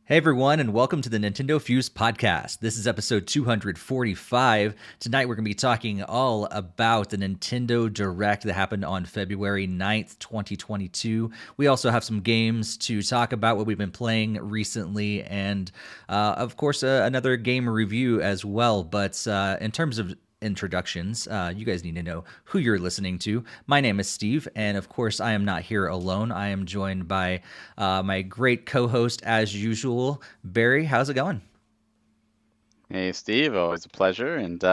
Hey everyone, and welcome to the NintendoFuse Podcast. This is episode 245. Tonight we're going to be talking all about the Nintendo Direct that happened on February 9th, 2022. We also have some games to talk about, what we've been playing recently, and of course another game review as well. But in terms of introductions, you guys need to know who you're listening to. My name is Steve, and of course I am not here alone. I am joined by my great co-host as usual, Barry. How's it going? Hey, Steve, always a pleasure. And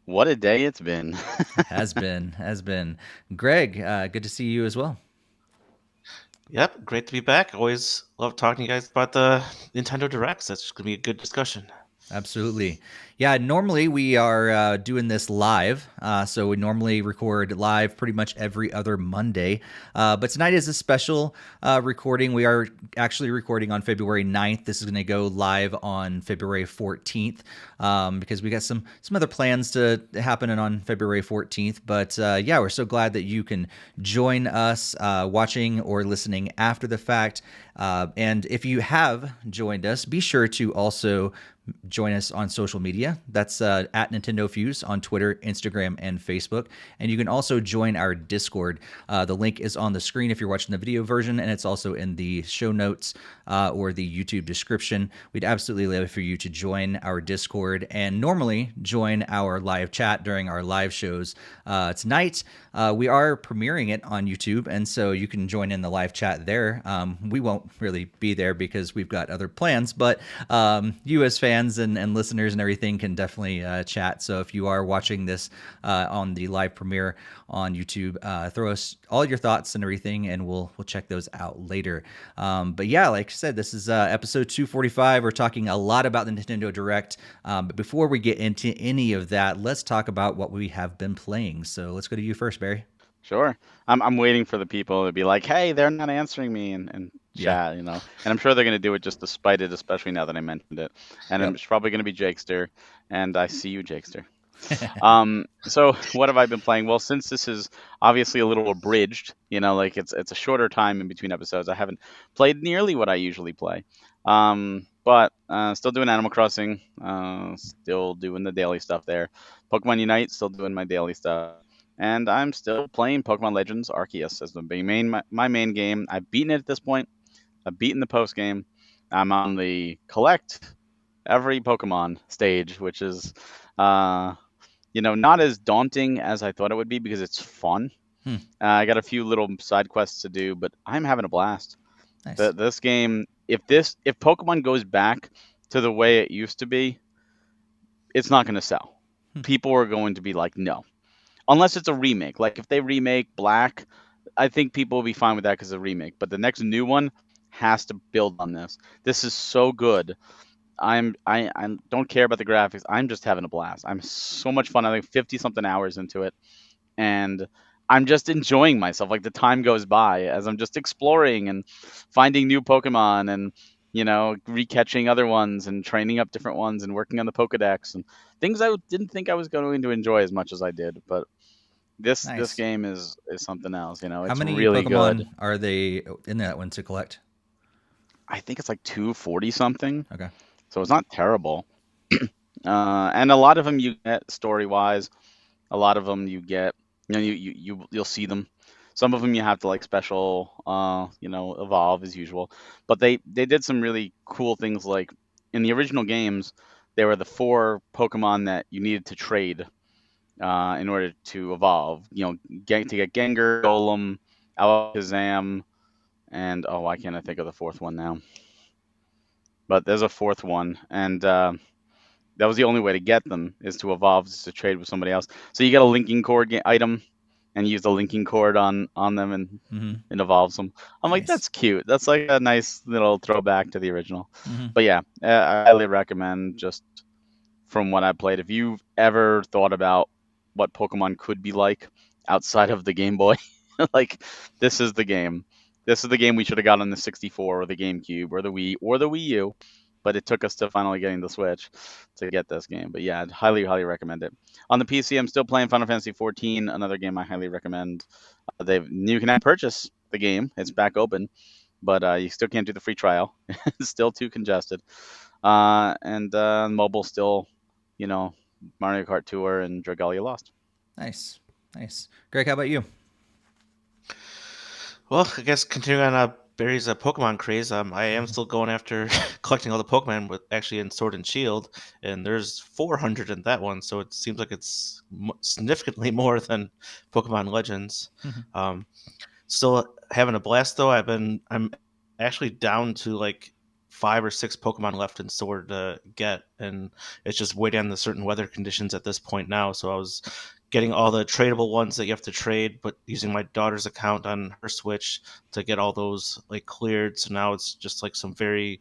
what a day it's been. Has been. Greg, good to see you as well. Yep, great to be back. Always love talking to you guys about the Nintendo Directs. That's going to be a good discussion. Absolutely. Yeah, normally we are doing this live. So we normally record live pretty much every other Monday. But tonight is a special recording. We are actually recording on February 9th. This is going to go live on February 14th because we got some other plans to happen on February 14th. But yeah, we're so glad that you can join us watching or listening after the fact. And if you have joined us, be sure to also join us on social media. That's at NintendoFuse on Twitter, Instagram, and Facebook. And you can also join our Discord. The link is on the screen if you're watching the video version, and it's also in the show notes or the YouTube description. We'd absolutely love for you to join our Discord and normally join our live chat during our live shows. Tonight, we are premiering it on YouTube, and so you can join in the live chat there. We won't really be there because we've got other plans, but you as fans and listeners and everything can definitely chat. So if you are watching this on the live premiere on YouTube, throw us all your thoughts and everything, and we'll check those out later. But yeah, like I said, this is episode 245. We're talking a lot about the Nintendo Direct. But before we get into any of that, let's talk about what we have been playing. So let's go to you first, Barry. Sure. I'm waiting for the people to be like, hey, they're not answering me and Yeah. chat, And I'm sure they're going to do it just to spite it, especially now that I mentioned it. And Yep. it's probably going to be Jakester, and I see you, Jakester. So what have I been playing? Well, since this is obviously a little abridged, like it's a shorter time in between episodes, I haven't played nearly what I usually play. But still doing Animal Crossing, still doing the daily stuff there. Pokemon Unite, still doing my daily stuff. And I'm still playing Pokemon Legends Arceus as my main game. I've beaten it at this point. I've beaten the post game. I'm on the collect every Pokemon stage, which is not as daunting as I thought it would be because it's fun. I got a few little side quests to do, but I'm having a blast. Nice. This game, if Pokemon goes back to the way it used to be, it's not going to sell. People are going to be like, no. Unless it's a remake. Like if they remake Black, I think people will be fine with that because it's a remake. But the next new one has to build on this. This is so good. I don't care about the graphics. I'm just having a blast. I'm so much fun. I think 50 something hours into it, and I'm just enjoying myself. Like the time goes by as I'm just exploring and finding new Pokemon and recatching other ones and training up different ones and working on the Pokedex and things I didn't think I was going to enjoy as much as I did. But this Nice. game is something else. How It's many really Pokemon good. are they in that one to collect? I think it's like 240 something. Okay. So it's not terrible. And a lot of them you get story wise. A lot of them you get, you'll see them. Some of them you have to like special, evolve as usual. But they did some really cool things. Like in the original games, there were the 4 Pokemon that you needed to trade in order to evolve. To get Gengar, Golem, Alakazam, and why can't I think of the 4th one now? But there's a 4th one, and that was the only way to get them is to evolve, is to trade with somebody else. So you get a linking cord item, and use the linking cord on them, and it evolves them. I'm like, Nice. that's cute. That's like a nice little throwback to the original. Mm-hmm. But yeah, I highly recommend just from what I played. If you've ever thought about what Pokemon could be like outside of the Game Boy, like this is the game. This is the game we should have got on the 64 or the GameCube or the Wii or the Wii U, but it took us to finally getting the Switch to get this game. But yeah, I'd highly, highly recommend it. On the PC, I'm still playing Final Fantasy 14, another game I highly recommend. You can now purchase the game. It's back open, but you still can't do the free trial. It's still too congested. And mobile still, Mario Kart Tour and Dragalia Lost. Nice. Greg, how about you? Well, I guess continuing on Barry's Pokemon craze, I am still going after collecting all the Pokemon with actually in Sword and Shield, and there's 400 in that one, so it seems like it's significantly more than Pokemon Legends. Um, Still having a blast though. I'm actually down to like 5 or 6 Pokemon left in Sword to get, and it's just waiting on the certain weather conditions at this point now. So I was getting all the tradable ones that you have to trade, but using my daughter's account on her Switch to get all those like cleared. So now it's just like some very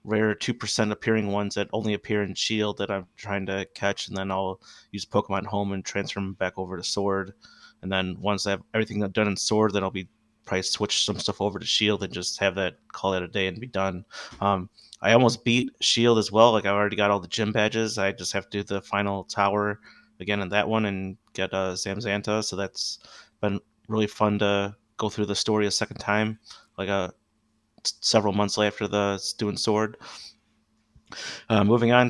rare 2% appearing ones that only appear in Shield that I'm trying to catch, and then I'll use Pokemon Home and transfer them back over to Sword. And then once I have everything done in Sword, then I'll be probably switch some stuff over to Shield and just have that call it a day and be done. I almost beat Shield as well. Like I already got all the gym badges. I just have to do the final tower again in that one and get Zamzanta. So that's been really fun to go through the story a second time, like several months after the doing Sword. Moving on,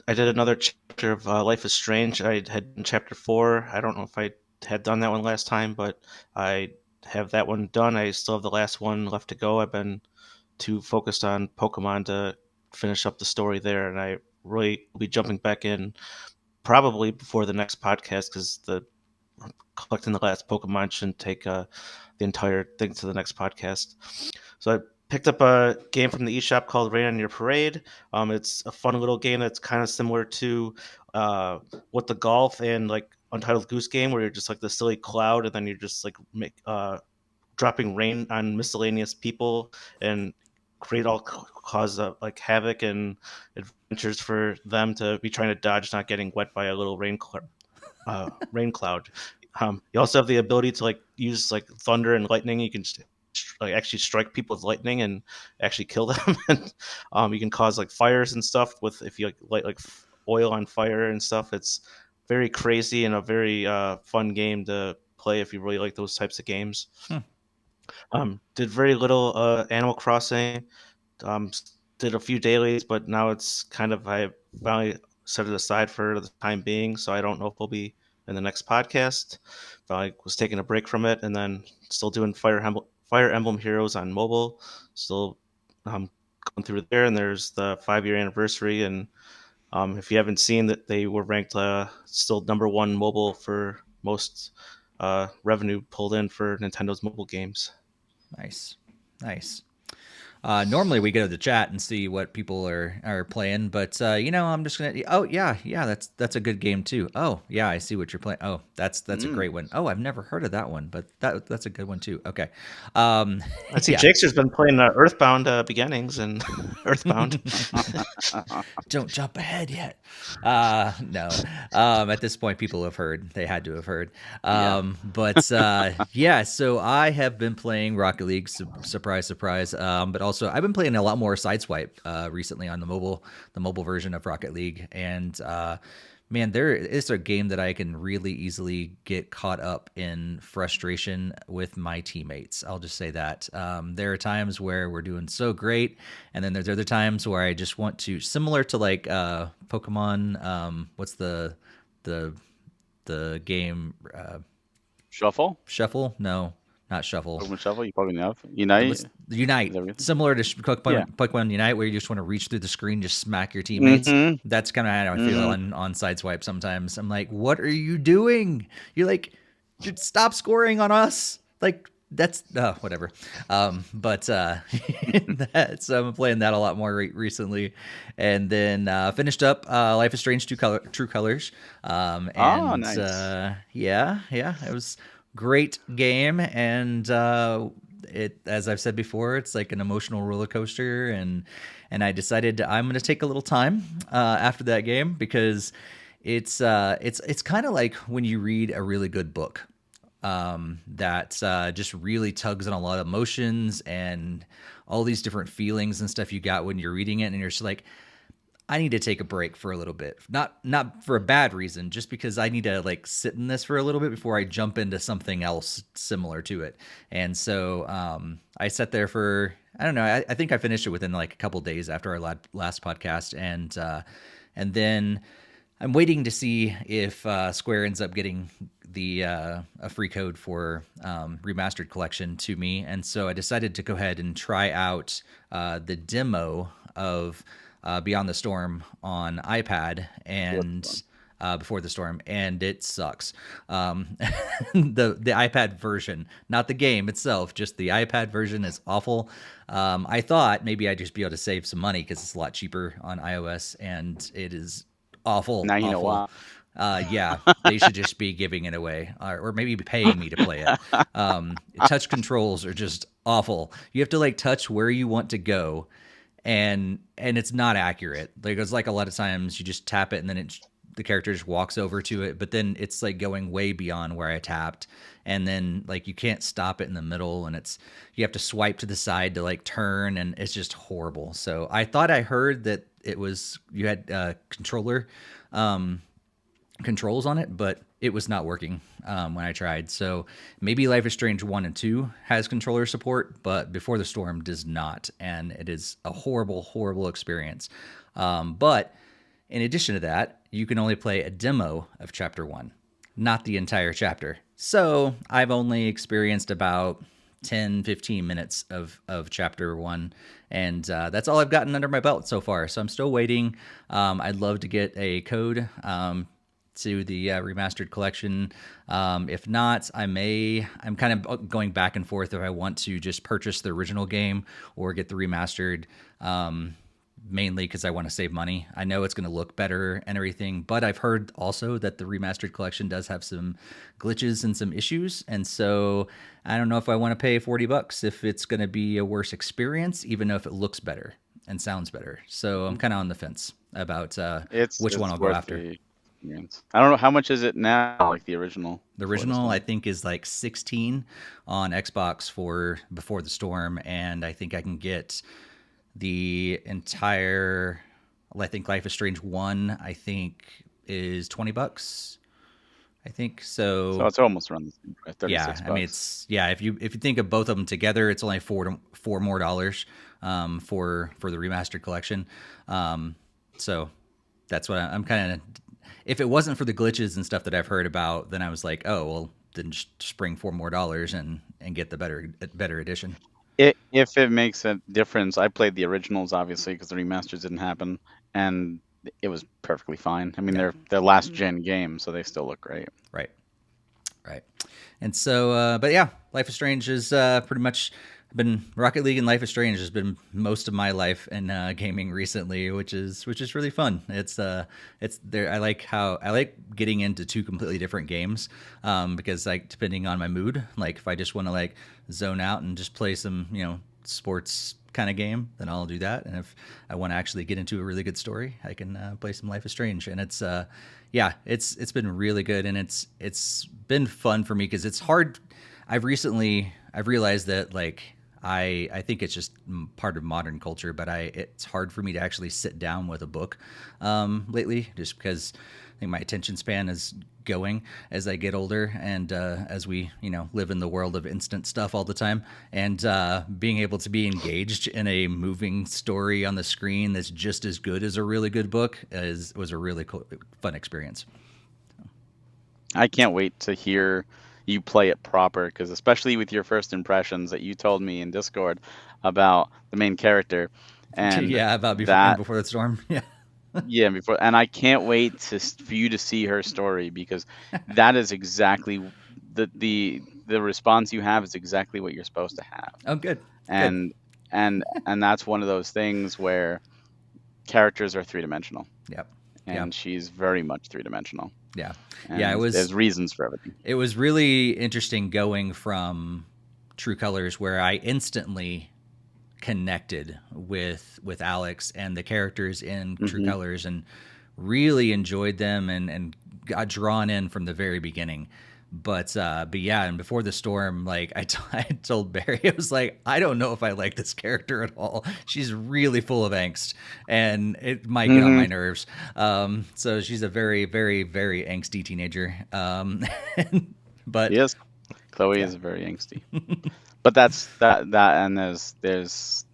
I did another chapter of Life is Strange. I had in chapter 4. I don't know if I had done that one last time, but I have that one done. I still have the last one left to go. I've been too focused on Pokemon to finish up the story there, and I really will be jumping back in probably before the next podcast because the collecting the last Pokemon shouldn't take the entire thing to the next podcast. So I picked up a game from the eShop called Rain on Your Parade. It's a fun little game that's kind of similar to what the golf and like Untitled Goose Game, where you're just like the silly cloud, and then you're just like dropping rain on miscellaneous people and cause like havoc and adventures for them to be trying to dodge not getting wet by a little rain cloud. You also have the ability to like use like thunder and lightning. You can like actually strike people with lightning and actually kill them. And you can cause like fires and stuff with if you light like oil on fire and stuff. It's very crazy and a very fun game to play if you really like those types of games. Did very little Animal Crossing. Um, did a few dailies, but now it's kind of I finally set it aside for the time being. So I don't know if we'll be in the next podcast. But I was taking a break from it, and then still doing Fire Emblem Heroes on mobile. Still going through there, and there's the 5-year anniversary. And if you haven't seen that, they were ranked still #1 mobile for most revenue pulled in for Nintendo's mobile games. Nice. Normally we go to the chat and see what people are playing, but I'm just gonna. Oh yeah, that's a good game too. Oh yeah, I see what you're playing. Oh, that's a great one. Oh, I've never heard of that one, but that's a good one too. Okay. I see Jakester's been playing Earthbound Beginnings and Earthbound. Don't jump ahead yet. No. At this point, people have heard. They had to have heard. But yeah. So I have been playing Rocket League. Surprise, surprise. But also I've been playing a lot more Sideswipe recently on the mobile version of Rocket League, and man, there is a game that I can really easily get caught up in frustration with my teammates. I'll just say that. There are times where we're doing so great, and then there's other times where I just want to, similar to like Pokemon. What's the game? Shuffle? No. Not Shuffle. Pokemon Shuffle, you probably have. Unite. Similar to Pokemon Unite, where you just want to reach through the screen, just smack your teammates. Mm-hmm. That's kind of how I feel on Sideswipe sometimes. I'm like, what are you doing? You're like, stop scoring on us. Like, that's whatever. But so I'm playing that a lot more recently, and then finished up Life is Strange True Colors. Nice. Yeah, it was great game, and it, as I've said before, it's like an emotional roller coaster, and I decided I'm going to take a little time after that game, because it's kind of like when you read a really good book that just really tugs on a lot of emotions and all these different feelings and stuff you got when you're reading it, and you're just like, I need to take a break for a little bit. Not for a bad reason, just because I need to like sit in this for a little bit before I jump into something else similar to it. And so I sat there for, I don't know, I think I finished it within like a couple days after our last podcast, and then I'm waiting to see if Square ends up getting the a free code for Remastered Collection to me, and so I decided to go ahead and try out the demo of Beyond the Storm on iPad and Before the Storm, and it sucks. The iPad version, not the game itself, just the iPad version is awful. I thought maybe I'd just be able to save some money because it's a lot cheaper on iOS, and it is awful. Now you know awful. Yeah, they should just be giving it away, or maybe paying me to play it. Touch controls are just awful. You have to like touch where you want to go, and it's not accurate. Like it's like a lot of times you just tap it and then the character just walks over to it, but then it's like going way beyond where I tapped, and then like you can't stop it in the middle, and you have to swipe to the side to like turn, and it's just horrible. So I thought I heard that you had controller controls on it, but it was not working when I tried. So maybe Life is Strange 1 and 2 has controller support, but Before the Storm does not, and it is a horrible, horrible experience. But in addition to that, you can only play a demo of Chapter 1, not the entire chapter. So I've only experienced about 10, 15 minutes of Chapter 1, and that's all I've gotten under my belt so far. So I'm still waiting. I'd love to get a code to the Remastered Collection. If not, I'm kind of going back and forth if I want to just purchase the original game or get the remastered, mainly because I want to save money. I know it's going to look better and everything, but I've heard also that the Remastered Collection does have some glitches and some issues, and so I don't know if I want to pay $40 if it's going to be a worse experience, even though if it looks better and sounds better. So I'm kind of on the fence about which one I'll go after. I don't know, how much is it now, like the original? The original, I think, is like 16 on Xbox for Before the Storm, and I think I can get the entire, I think Life is Strange 1, I think, is $20. I think so. So it's almost around the same price, 36 yeah, bucks. I mean, it's, yeah, if you think of both of them together, it's only $4 more for the Remastered Collection. So that's what I'm kind of, if it wasn't for the glitches and stuff that I've heard about, then I was like, oh, well, then just bring $4 more and get the better edition. If it makes a difference, I played the originals, obviously, because the remasters didn't happen, and it was perfectly fine. I mean, they're last gen games, so they still look great. Right. And so, but yeah, Life is Strange is pretty much been Rocket League, and Life is Strange has been most of my life in gaming recently, which is really fun. It's there. I like getting into two completely different games because like depending on my mood, like if I just want to like zone out and just play some sports kind of game, then I'll do that. And if I want to actually get into a really good story, I can play some Life is Strange. And it's it's been really good, and it's been fun for me because it's hard. I've realized that like I think it's just part of modern culture, but it's hard for me to actually sit down with a book lately, just because I think my attention span is going as I get older, and as we live in the world of instant stuff all the time, and being able to be engaged in a moving story on the screen that's just as good as a really good book was a really fun experience. I can't wait to hear you play it proper, because especially with your first impressions that you told me in Discord about the main character, and about Before the Storm. before, and I can't wait for you to see her story, because that is exactly the response you have is exactly what you're supposed to have. Oh, good. And that's one of those things where characters are three-dimensional. Yep. And she's very much three-dimensional. Yeah. And there's reasons for everything. It was really interesting going from True Colors, where I instantly connected with Alex and the characters in True Colors, and really enjoyed them and got drawn in from the very beginning. But yeah, and before the storm, like I told Barry, I was like, I don't know if I like this character at all. She's really full of angst, and it might get on my nerves. So she's a very, very, very angsty teenager. But Yes, Chloe yeah. is very angsty. But that's and there's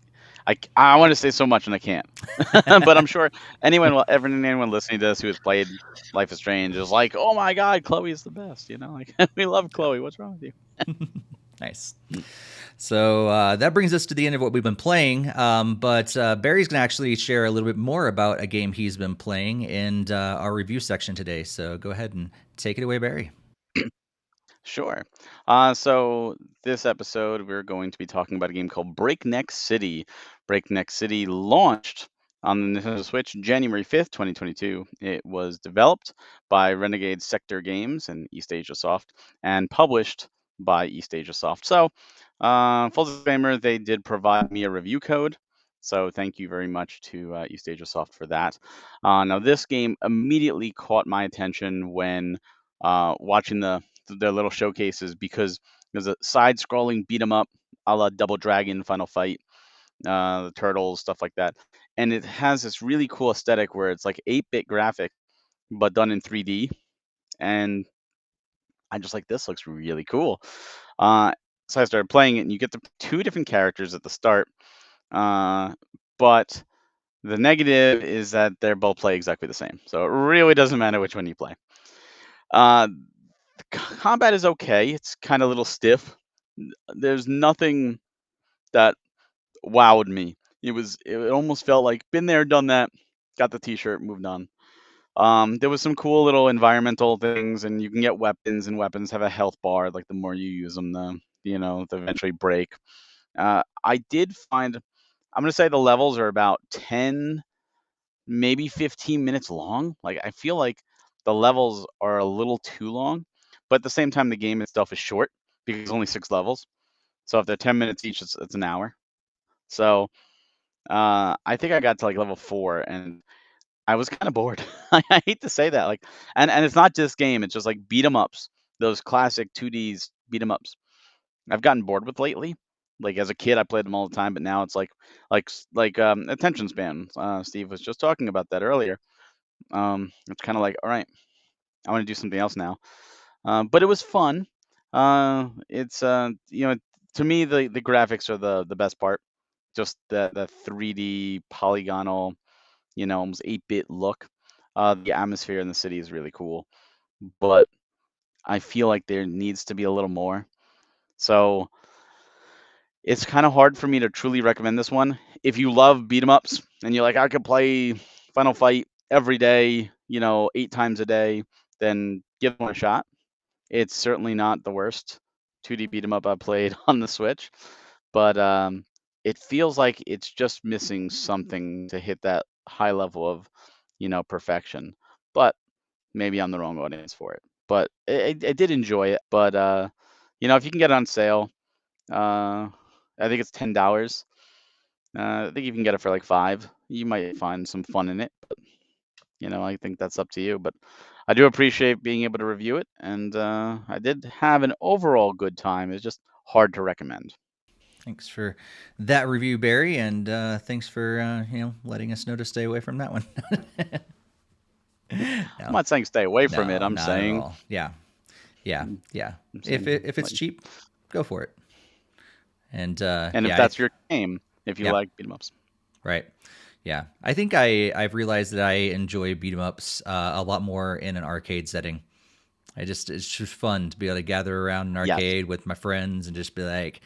I want to say so much and I can't. But I'm sure anyone listening to this who has played Life is Strange is like, oh my god, Chloe is the best. Like we love Chloe. What's wrong with you? Nice. So that brings us to the end of what we've been playing. But Barry's going to actually share a little bit more about a game he's been playing in our review section today. So go ahead and take it away, Barry. Sure. So this episode, we're going to be talking about a game called Breakneck City. Breakneck City launched on the Nintendo Switch January 5th, 2022. It was developed by Renegade Sector Games and East Asia Soft and published by East Asia Soft. So, full disclaimer, they did provide me a review code. So thank you very much to East Asia Soft for that. Now, this game immediately caught my attention when watching their little showcases because there's a side-scrolling beat 'em up a la Double Dragon Final Fight, the turtles, stuff like that, and it has this really cool aesthetic where it's like 8-bit graphic but done in 3D, and I just like this looks really cool. So I started playing it, and you get the two different characters at the start, but the negative is that they're both play exactly the same, so it really doesn't matter which one you play. Uh, Combat is okay. It's kind of a little stiff. There's nothing that wowed me. It almost felt like been there, done that, got the t-shirt, moved on. There was some cool little environmental things, and you can get weapons, and weapons have a health bar. Like the more you use them, they eventually break. I did find, I'm gonna say the levels are about 10, maybe 15 minutes long. Like I feel like the levels are a little too long, but at the same time, the game itself is short because it's only 6 levels. So if they're 10 minutes each, it's an hour. So I think I got to like level 4, and I was kind of bored. I hate to say that, like, and it's not just game; it's just like beat 'em ups, those classic 2Ds beat 'em ups. I've gotten bored with lately. Like as a kid, I played them all the time, but now it's like attention span. Steve was just talking about that earlier. It's kind of like, all right, I want to do something else now. But it was fun. It's to me the graphics are the best part. Just the 3D polygonal, almost 8-bit look. The atmosphere in the city is really cool, but I feel like there needs to be a little more. So it's kind of hard for me to truly recommend this one. If you love beat 'em ups and you're like, I could play Final Fight every day, 8 times a day, then give one a shot. It's certainly not the worst 2D beat 'em up I played on the Switch, but it feels like it's just missing something to hit that high level of, perfection. But maybe I'm the wrong audience for it. But I did enjoy it. But if you can get it on sale, I think it's $10. I think you can get it for like 5. You might find some fun in it, but I think that's up to you. But I do appreciate being able to review it, and I did have an overall good time. It's just hard to recommend. Thanks for that review, Barry, and thanks for letting us know to stay away from that one. I'm No, not saying stay away from it. no, I'm not at saying, all. Yeah. I'm If saying if it's like, cheap, go for it. And and if yeah, that's your game, if you yeah, like beat 'em ups. right. Yeah, I think I've realized that I enjoy beat 'em ups a lot more in an arcade setting. It's just fun to be able to gather around an Yes. arcade with my friends and just be like,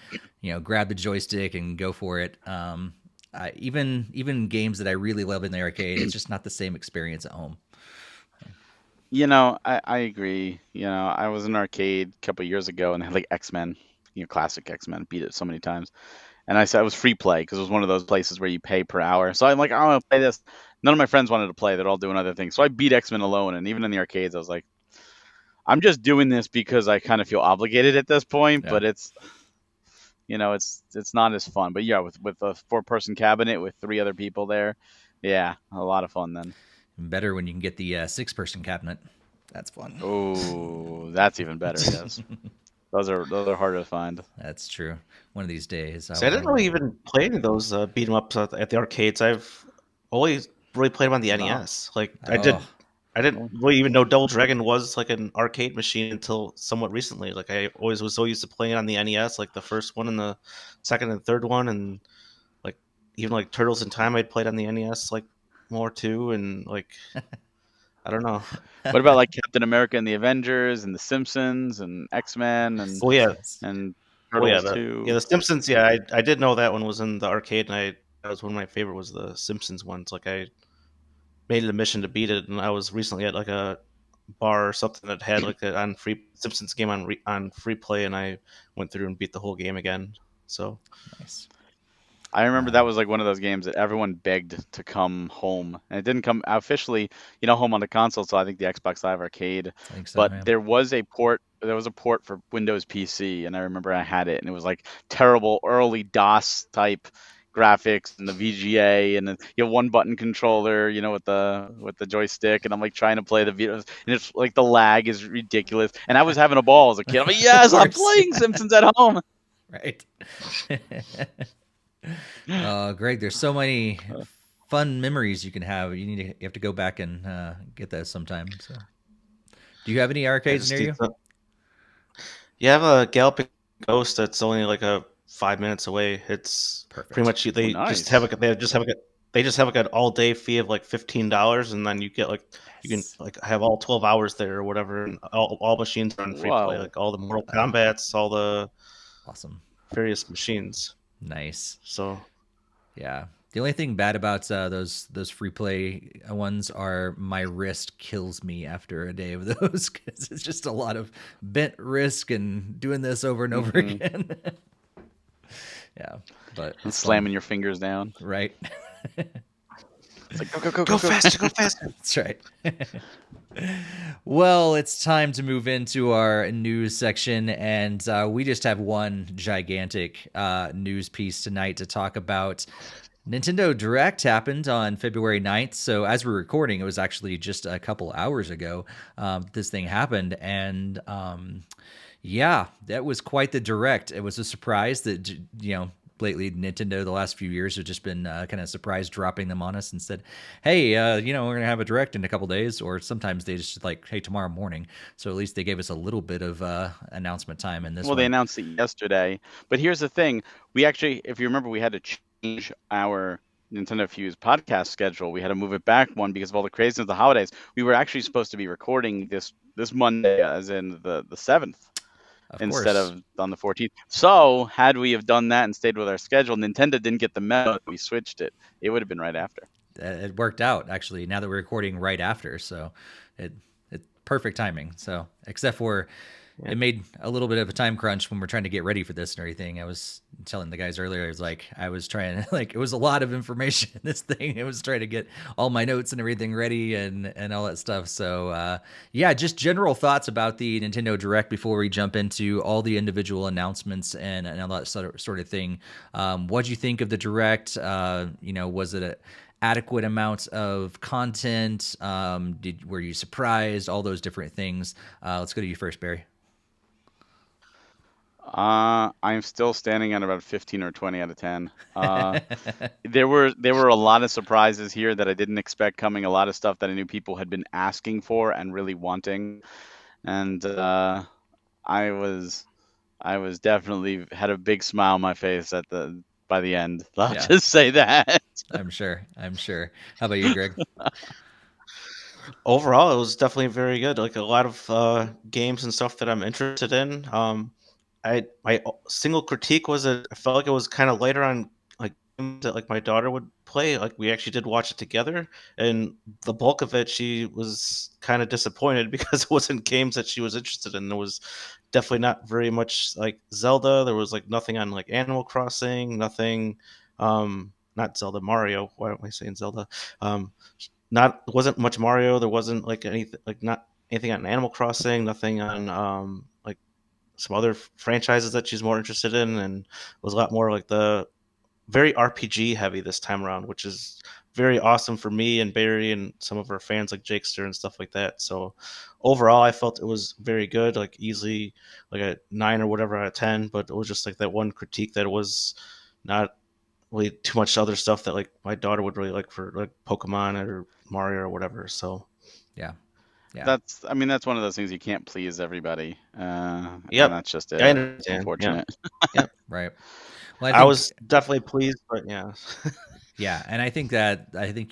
grab the joystick and go for it. Even games that I really love in the arcade, it's just not the same experience at home. I agree. I was in an arcade a couple of years ago and they had like X-Men, classic X-Men, beat it so many times. And I said it was free play because it was one of those places where you pay per hour. So I'm like, I want to play this. None of my friends wanted to play. They're all doing other things. So I beat X-Men alone. And even in the arcades, I was like, I'm just doing this because I kind of feel obligated at this point. Yeah. But it's not as fun. But yeah, with a 4-person cabinet with 3 other people there, yeah, a lot of fun then. Better when you can get the 6-person cabinet. That's fun. Oh, that's even better. Yes, those are harder to find. That's true. One of these days, I So I didn't will. really even play any of those beat 'em ups at the arcades. I've always really played them on the Wow. NES. Like Oh, I didn't really even know Double Dragon was like an arcade machine until somewhat recently. Like I always was so used to playing on the NES, like the first one and the second and third one, and like even like Turtles in Time I'd played on the NES like more too, and like I don't know. What about like Captain America and the Avengers and the Simpsons and X-Men and Oh yeah, yes. and oh yeah, Turtles too? the Simpsons. Yeah, I did know that one was in the arcade, and that was one of my favorite was the Simpsons ones. Like I made it a mission to beat it, and I was recently at like a bar or something that had like a on free Simpsons game on free play, and I went through and beat the whole game again. So Nice. I remember that was like one of those games that everyone begged to come home, and it didn't come officially, home on the console. So I think the Xbox Live Arcade, I think so, but yeah. there was a port. There was a port for Windows PC, and I remember I had it, and it was like terrible early DOS type graphics and the VGA and the one button controller, with the joystick, and I'm like trying to play the videos, and it's like the lag is ridiculous, and I was having a ball as a kid. I'm like, yes, I'm course, playing Simpsons at home. Right. Greg, there's so many fun memories you can have. You have to go back and get that sometime. So, do you have any I arcades just near need you? to. You have a Galloping Ghost that's only like a 5 minutes away. It's pretty Perfect. much Oh, they just have nice. like they just have like an all day fee of like $15, and then you get like you can Yes. like have all 12 hours there or whatever, and all machines are on free play, Whoa. like all the Mortal Kombats, all the Awesome. various machines. Nice. So Yeah. The only thing bad about those free play ones are my wrist kills me after a day of those because it's just a lot of bent wrist and doing this over and over Hmm. again. Yeah, but And it's fun, slamming your fingers down. right? It's like go go go go go go. faster, go faster. That's right. Well, it's time to move into our news section, and we just have one gigantic news piece tonight to talk about. Nintendo Direct happened on February 9th. So, as we're recording, it was actually just a couple hours ago this thing happened. And yeah, that was quite the Direct. It was a surprise that, lately Nintendo the last few years have just been kind of surprised dropping them on us and said, hey, we're going to have a Direct in a couple days. Or sometimes they just like, hey, tomorrow morning. So at least they gave us a little bit of announcement time in this Well, they one. announced it yesterday. But here's the thing: we actually, if you remember, we had to change our NintendoFuse podcast schedule. We had to move it back one because of all the craziness of the holidays. We were actually supposed to be recording this Monday, as in the 7th. Of Instead course. of on the 14th. So, had we have done that and stayed with our schedule, Nintendo didn't get the memo that we switched it. It would have been right after. It worked out actually. Now that we're recording right after, so it perfect timing. So except for Yeah. it made a little bit of a time crunch when we're trying to get ready for this and everything. I was telling the guys earlier, I was like, I was trying to like it was a lot of information in this thing. I was trying to get all my notes and everything ready and all that stuff. So yeah, just general thoughts about the Nintendo Direct before we jump into all the individual announcements and all that sort of thing. What do you think of the Direct? Was it a adequate amount of content? Were you surprised? All those different things. Let's go to you first, Barry. I'm still standing at about 15 or 20 out of 10. There were a lot of surprises here that I didn't expect coming. A lot of stuff that I knew people had been asking for and really wanting, and I was I was definitely had a big smile on my face by the end. I'll Yeah, just say that. I'm sure. I'm sure. How about you, Greg? Overall, it was definitely very good. Like a lot of games and stuff that I'm interested in. My single critique was that I felt like it was kind of later on, like games that like my daughter would play. Like we actually did watch it together, and the bulk of it, she was kind of disappointed because it wasn't games that she was interested in. There was definitely not very much like Zelda. There was like nothing on like Animal Crossing, nothing. Not Zelda, Mario. Why am I saying Zelda? Um, not wasn't much Mario. There wasn't like anything like not anything on Animal Crossing. Nothing on like some other franchises that she's more interested in, and was a lot more like the very RPG heavy this time around, which is very awesome for me and Barry and some of our fans like Jakester and stuff like that. So overall, I felt it was very good, like easily like a 9 or whatever out of 10. But it was just like that one critique that it was not really too much other stuff that like my daughter would really like for like Pokemon or Mario or whatever. So Yeah. Yeah. That's one of those things you can't please everybody, and yep, that's just I it. understand. Unfortunate. Yep. Right. Well, I was definitely pleased, but yeah. yeah, and I think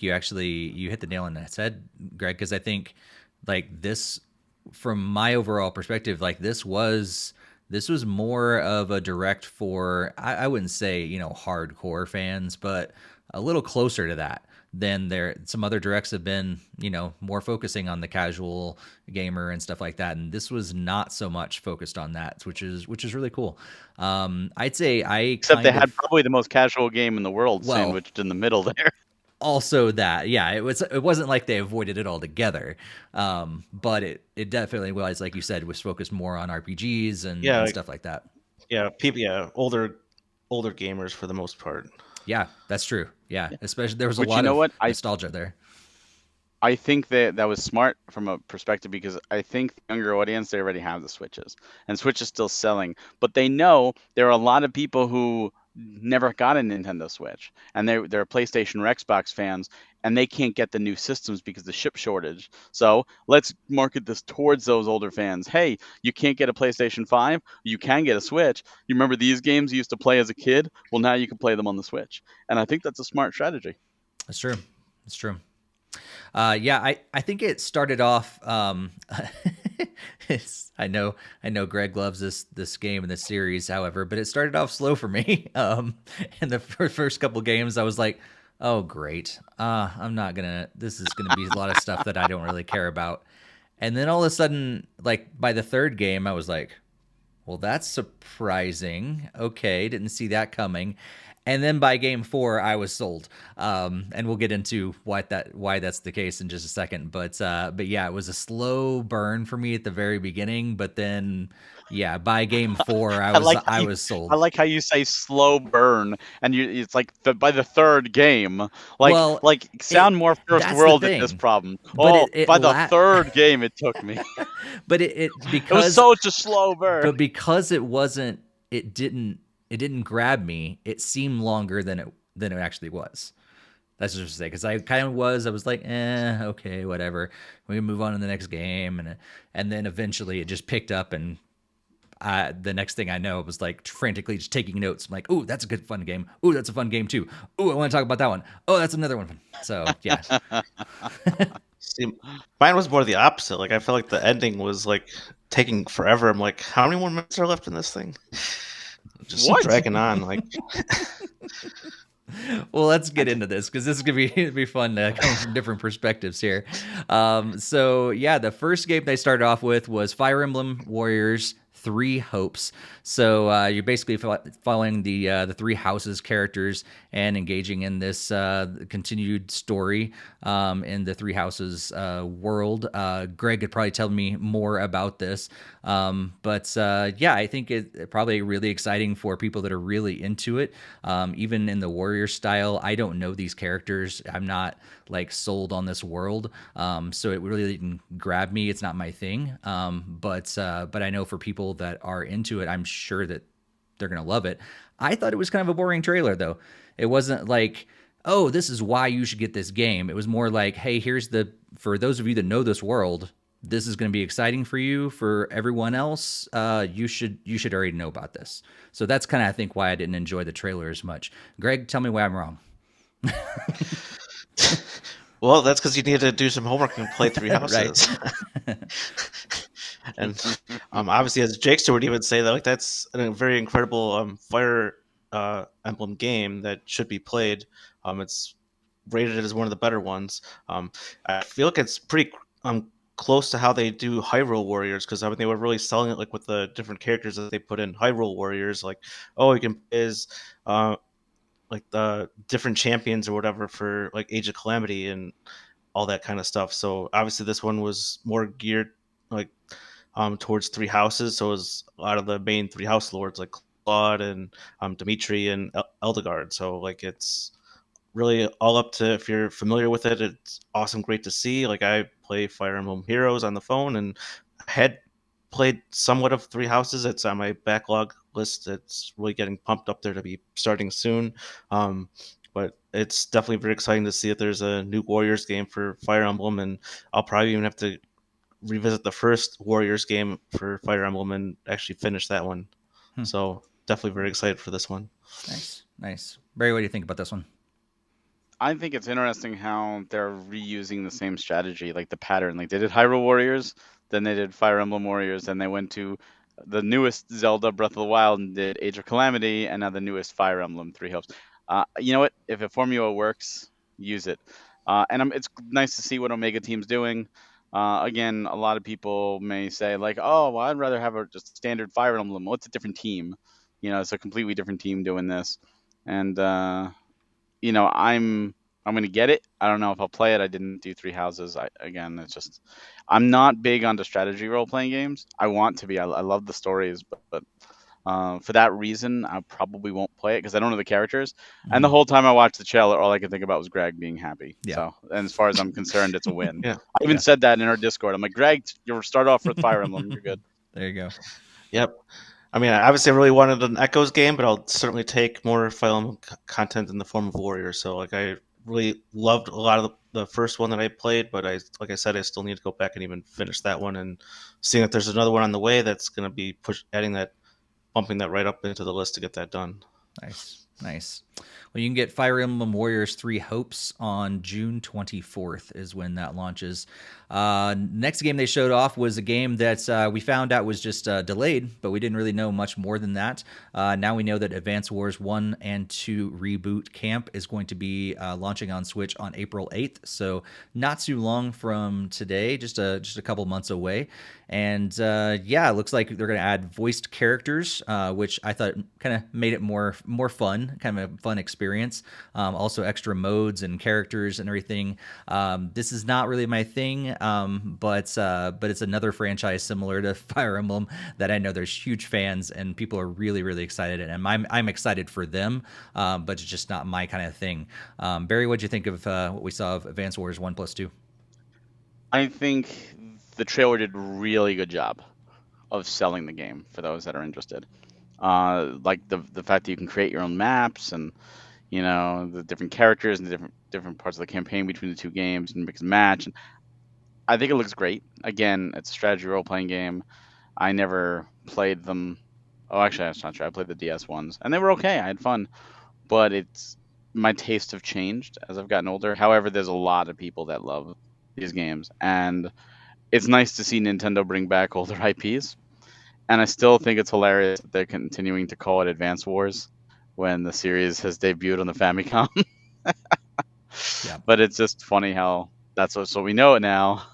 you actually you hit the nail on the head, Greg, because I think like this, from my overall perspective, like this was more of a direct for I wouldn't say hardcore fans, but a little closer to that than some other directs have been, more focusing on the casual gamer and stuff like that, and this was not so much focused on that, which is really cool. I'd say Except they had probably the most casual game in the world sandwiched in the middle there. Also that, yeah, it wasn't like they avoided it altogether, but it definitely was, like you said, was focused more on RPGs and stuff like that. Yeah, people, older gamers for the most part. Yeah, that's true. Yeah, especially there was a lot of nostalgia there. I think that was smart from a perspective because I think the younger audience, they already have the Switches, and Switch is still selling, but they know there are a lot of people who never got a Nintendo Switch, and they're PlayStation or Xbox fans, and they can't get the new systems because of the chip shortage. So let's market this towards those older fans. Hey, you can't get a PlayStation 5, you can get a Switch. You remember these games you used to play as a kid? Well, now you can play them on the Switch, and I think that's a smart strategy. That's true. That's true. Yeah, I think it started off. I know Greg loves this game and this series, however, but it started off slow for me. In the first couple games, I was like, "Oh, great! This is gonna be a lot of stuff that I don't really care about." And then all of a sudden, like by the third game, I was like, "Well, that's surprising. Okay, didn't see that coming." And then by game 4, I was sold. And we'll get into why that's the case in just a second. But yeah, it was a slow burn for me at the very beginning. But then, yeah, by game 4, I was sold. I like how you say slow burn, and it's like by the third game, sound more first world at this problem. But by the third game, it took me. But it was such a slow burn. But because it didn't grab me. It seemed longer than it actually was. That's just to say, because I was like, okay, whatever. We can move on to the next game, and then eventually it just picked up, and the next thing I know, it was like frantically just taking notes. I'm like, ooh, that's a good fun game. Ooh, that's a fun game too. Ooh, I want to talk about that one. Oh, that's another one. So yeah. See, mine was more the opposite. Like I felt like the ending was like taking forever. I'm like, how many more minutes are left in this thing? Just dragging on, like. Well, let's get into this because this is gonna be fun coming from different perspectives here. So yeah, the first game they started off with was Fire Emblem Warriors 3 Hopes. So you're basically following the 3 houses characters and engaging in this continued story in the 3 houses world. Greg could probably tell me more about this. But yeah, I think it's probably really exciting for people that are really into it. Even in the warrior style, I don't know these characters. I'm not like sold on this world. So it really didn't grab me. It's not my thing. But I know for people that are into it, I'm sure that they're going to love it. I thought it was kind of a boring trailer though. It wasn't like, oh, this is why you should get this game. It was more like, hey, for those of you that know this world, this is going to be exciting for you. For everyone else, you should already know about this. So that's kind of, I think, why I didn't enjoy the trailer as much. Greg, tell me why I'm wrong. Well, that's because you need to do some homework and play 3 houses. And obviously, as Jakester would even say, that like that's a very incredible Fire Emblem game that should be played. It's rated as one of the better ones. I feel like it's pretty close to how they do Hyrule Warriors, because I mean they were really selling it like with the different characters that they put in Hyrule Warriors. Like, oh, you can play as like the different champions or whatever for like Age of Calamity and all that kind of stuff. So obviously this one was more geared like towards 3 houses. So it was a lot of the main 3 house lords like Claude and Dimitri and Eldegard. So like it's really all up to, if you're familiar with it, it's awesome, great to see. Like, I play Fire Emblem Heroes on the phone, and had played somewhat of Three Houses. It's on my backlog list. It's really getting pumped up there to be starting soon. But it's definitely very exciting to see that there's a new Warriors game for Fire Emblem, and I'll probably even have to revisit the first Warriors game for Fire Emblem and actually finish that one. So definitely very excited for this one. Nice. Barry, what do you think about this one? I think it's interesting how they're reusing the same strategy, like the pattern. Like they did Hyrule Warriors, then they did Fire Emblem Warriors, then they went to the newest Zelda Breath of the Wild and did Age of Calamity, and now the newest Fire Emblem Three Hopes. You know what? If a formula works, use it. It's nice to see what Omega Team's doing. Again, a lot of people may say like, "Oh, well, I'd rather have a just standard Fire Emblem." Well, it's a different team. It's a completely different team doing this, and I'm gonna get it. I don't know if I'll play it. I didn't do Three Houses. It's just I'm not big onto strategy role playing games. I want to be. I love the stories, but for that reason, I probably won't play it because I don't know the characters. And the whole time I watched the trailer, all I could think about was Greg being happy. Yeah. So, and as far as I'm concerned, it's a win. Yeah. I even said that in our Discord. I'm like, Greg, you'll start off with Fire Emblem. You're good. There you go. Yep. I mean, obviously, I really wanted an Echoes game, but I'll certainly take more Fire Emblem content in the form of Warrior. So, like, I really loved a lot of the first one that I played, but like I said, I still need to go back and even finish that one. And seeing that there's another one on the way, that's going to be bumping that right up into the list to get that done. Nice. Well, you can get Fire Emblem Warriors 3 Hopes on June 24th is when that launches. Next game they showed off was a game that we found out was just delayed, but we didn't really know much more than that. Now we know that Advance Wars 1 and 2 Reboot Camp is going to be launching on Switch on April 8th, so not too long from today, just a couple months away. And it looks like they're going to add voiced characters, which I thought kind of made it more fun, kind of a fun experience. Also extra modes and characters and everything. This is not really my thing, but it's another franchise similar to Fire Emblem that I know there's huge fans and people are really, really excited, and I'm excited for them, but it's just not my kind of thing. Barry, what'd you think of what we saw of Advance Wars 1+2? I think the trailer did a really good job of selling the game for those that are interested. Like the fact that you can create your own maps and the different characters and the different parts of the campaign between the two games and mix and match. And I think it looks great. Again, it's a strategy role playing game. I never played them. Oh, actually, that's not true. I played the DS ones, and they were okay. I had fun, but my tastes have changed as I've gotten older. However, there's a lot of people that love these games, and it's nice to see Nintendo bring back older IPs. And I still think it's hilarious that they're continuing to call it Advance Wars when the series has debuted on the Famicom. Yeah. But it's just funny how so we know it now.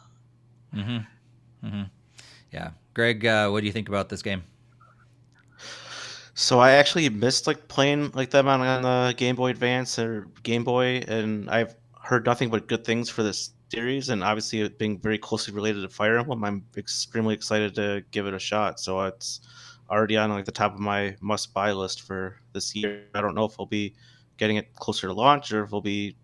Yeah. Greg, what do you think about this game? So I actually missed playing them on the Game Boy Advance or Game Boy, and I've heard nothing but good things for this series, and obviously it being very closely related to Fire Emblem, I'm extremely excited to give it a shot. So it's already on the top of my must-buy list for this year. I don't know if I'll be getting it closer to launch or if it'll be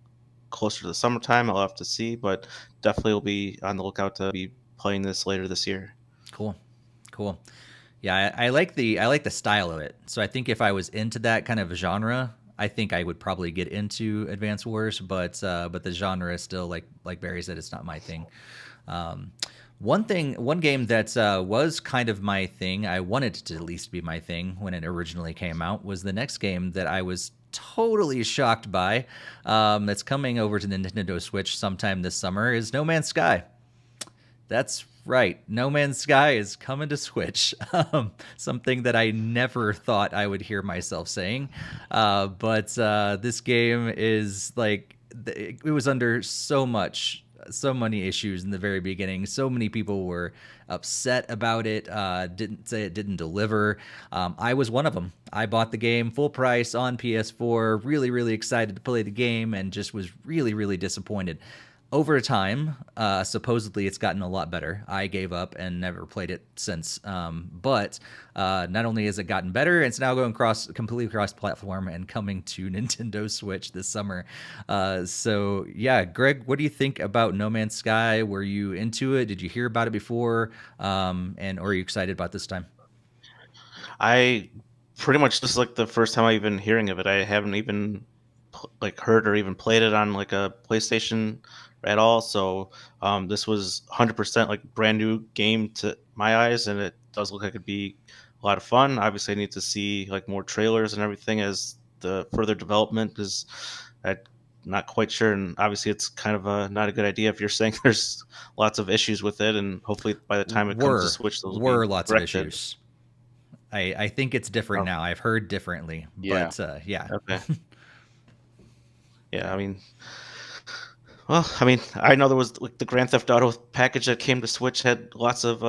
closer to the summertime. I'll have to see, but definitely will be on the lookout to be playing this later this year. Cool. Yeah, I like the style of it. So I think if I was into that kind of genre, I think I would probably get into Advance Wars, but the genre is still like Barry said, it's not my thing. One game that was kind of my thing, I wanted it to at least be my thing when it originally came out, was the next game that I was totally shocked by. That's coming over to the Nintendo Switch sometime this summer is No Man's Sky. That's right. No Man's Sky is coming to Switch. Something that I never thought I would hear myself saying. But this game is it was under so many issues in the very beginning. So many people were upset about it. Didn't say it didn't deliver. I was one of them. I bought the game full price on PS4, really, really excited to play the game, and just was really, really disappointed. over time, supposedly it's gotten a lot better. I gave up and never played it since. But not only has it gotten better, it's now going completely cross platform and coming to Nintendo Switch this summer. So yeah, Greg, what do you think about No Man's Sky? Were you into it? Did you hear about it before? And or are you excited about this time? I pretty much, this is like the first time I've been hearing of it. I haven't even like heard or even played it on like a PlayStation at all. So this was 100% like brand new game to my eyes, and it does look like it'd be a lot of fun. Obviously, I need to see like more trailers and everything as the further development, because I'm not quite sure. And obviously, it's kind of not a good idea if you're saying there's lots of issues with it, and hopefully by the time it comes to Switch, those will be Lots of corrected. issues. I think it's different now. I've heard differently, Yeah. but yeah. Okay. Yeah, I mean, well, I mean, I know there was like the Grand Theft Auto package that came to Switch had lots of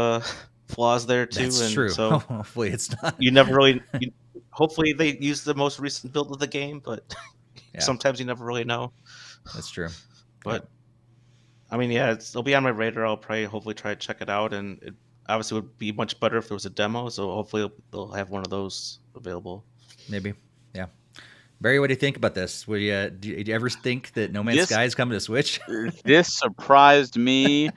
flaws there too, That's and true. so Hopefully it's not. you never really. Hopefully they use the most recent build of the game, but Yeah, sometimes you never really know. that's true. But I mean, yeah, it'll be on my radar. I'll probably hopefully try to check it out, and it obviously would be much better if there was a demo. So hopefully they'll have one of those available. Maybe. Yeah. Barry, what do you think about this? Did you ever think that No Man's This Sky is coming to Switch? this surprised me,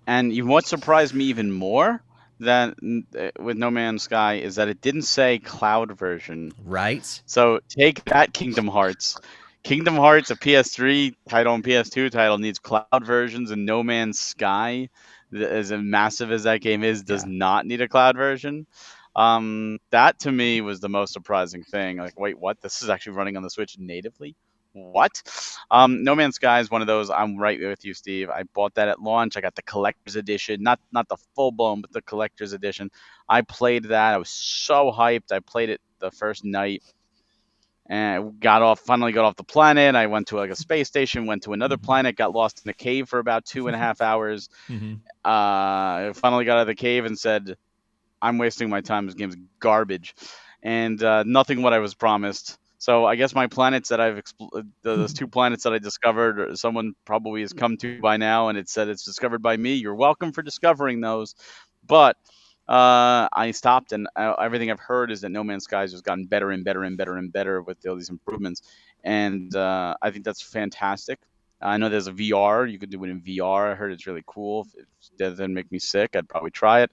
and what surprised me even more than with No Man's Sky is that it didn't say cloud version. Right. So take that, Kingdom Hearts. Kingdom Hearts, a PS3 title and PS2 title, needs cloud versions, and No Man's Sky, as massive as that game is, does not need a cloud version. That to me was the most surprising thing. Like, wait, what? This is actually running on the Switch natively? What? No Man's Sky is one of those. I'm right with you, Steve. I bought that at launch. I got the collector's edition, not the full blown, but the collector's edition. I played that. I was so hyped. I played it the first night, and finally got off the planet. I went to like a space station, went to another planet, got lost in a cave for about 2.5 hours. I finally got out of the cave and said, I'm wasting my time. This game's garbage, and nothing what I was promised. So I guess my planets that those 2 planets that I discovered, someone probably has come to by now, and it said it's discovered by me. You're welcome for discovering those, but I stopped, and everything I've heard is that No Man's Sky has just gotten better and better and better and better with all these improvements, and I think that's fantastic. I know there's a VR. You could do it in VR. I heard it's really cool. If it doesn't make me sick, I'd probably try it.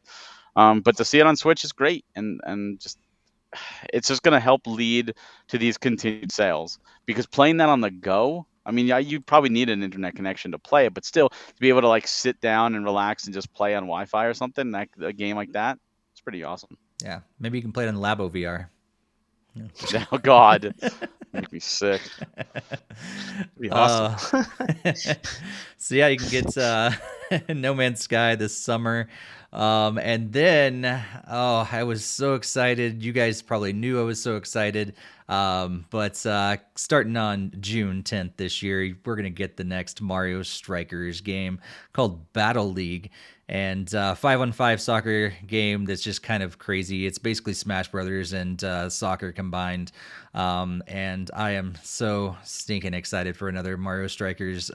But to see it on Switch is great, and just it's just going to help lead to these continued sales, because playing that on the go. I mean, yeah, you probably need an internet connection to play it, but still to be able to like sit down and relax and just play on Wi-Fi or something, a game like that, it's pretty awesome. Yeah. Maybe you can play it on Labo VR. Oh God, make me sick. Be awesome. So yeah, you can get No Man's Sky this summer. And then, I was so excited. You guys probably knew I was so excited. But starting on June 10th this year, we're going to get the next Mario Strikers game called Battle League. And 5-on-5 soccer game that's just kind of crazy. It's basically Smash Brothers and soccer combined. And I am so stinking excited for another Mario Strikers.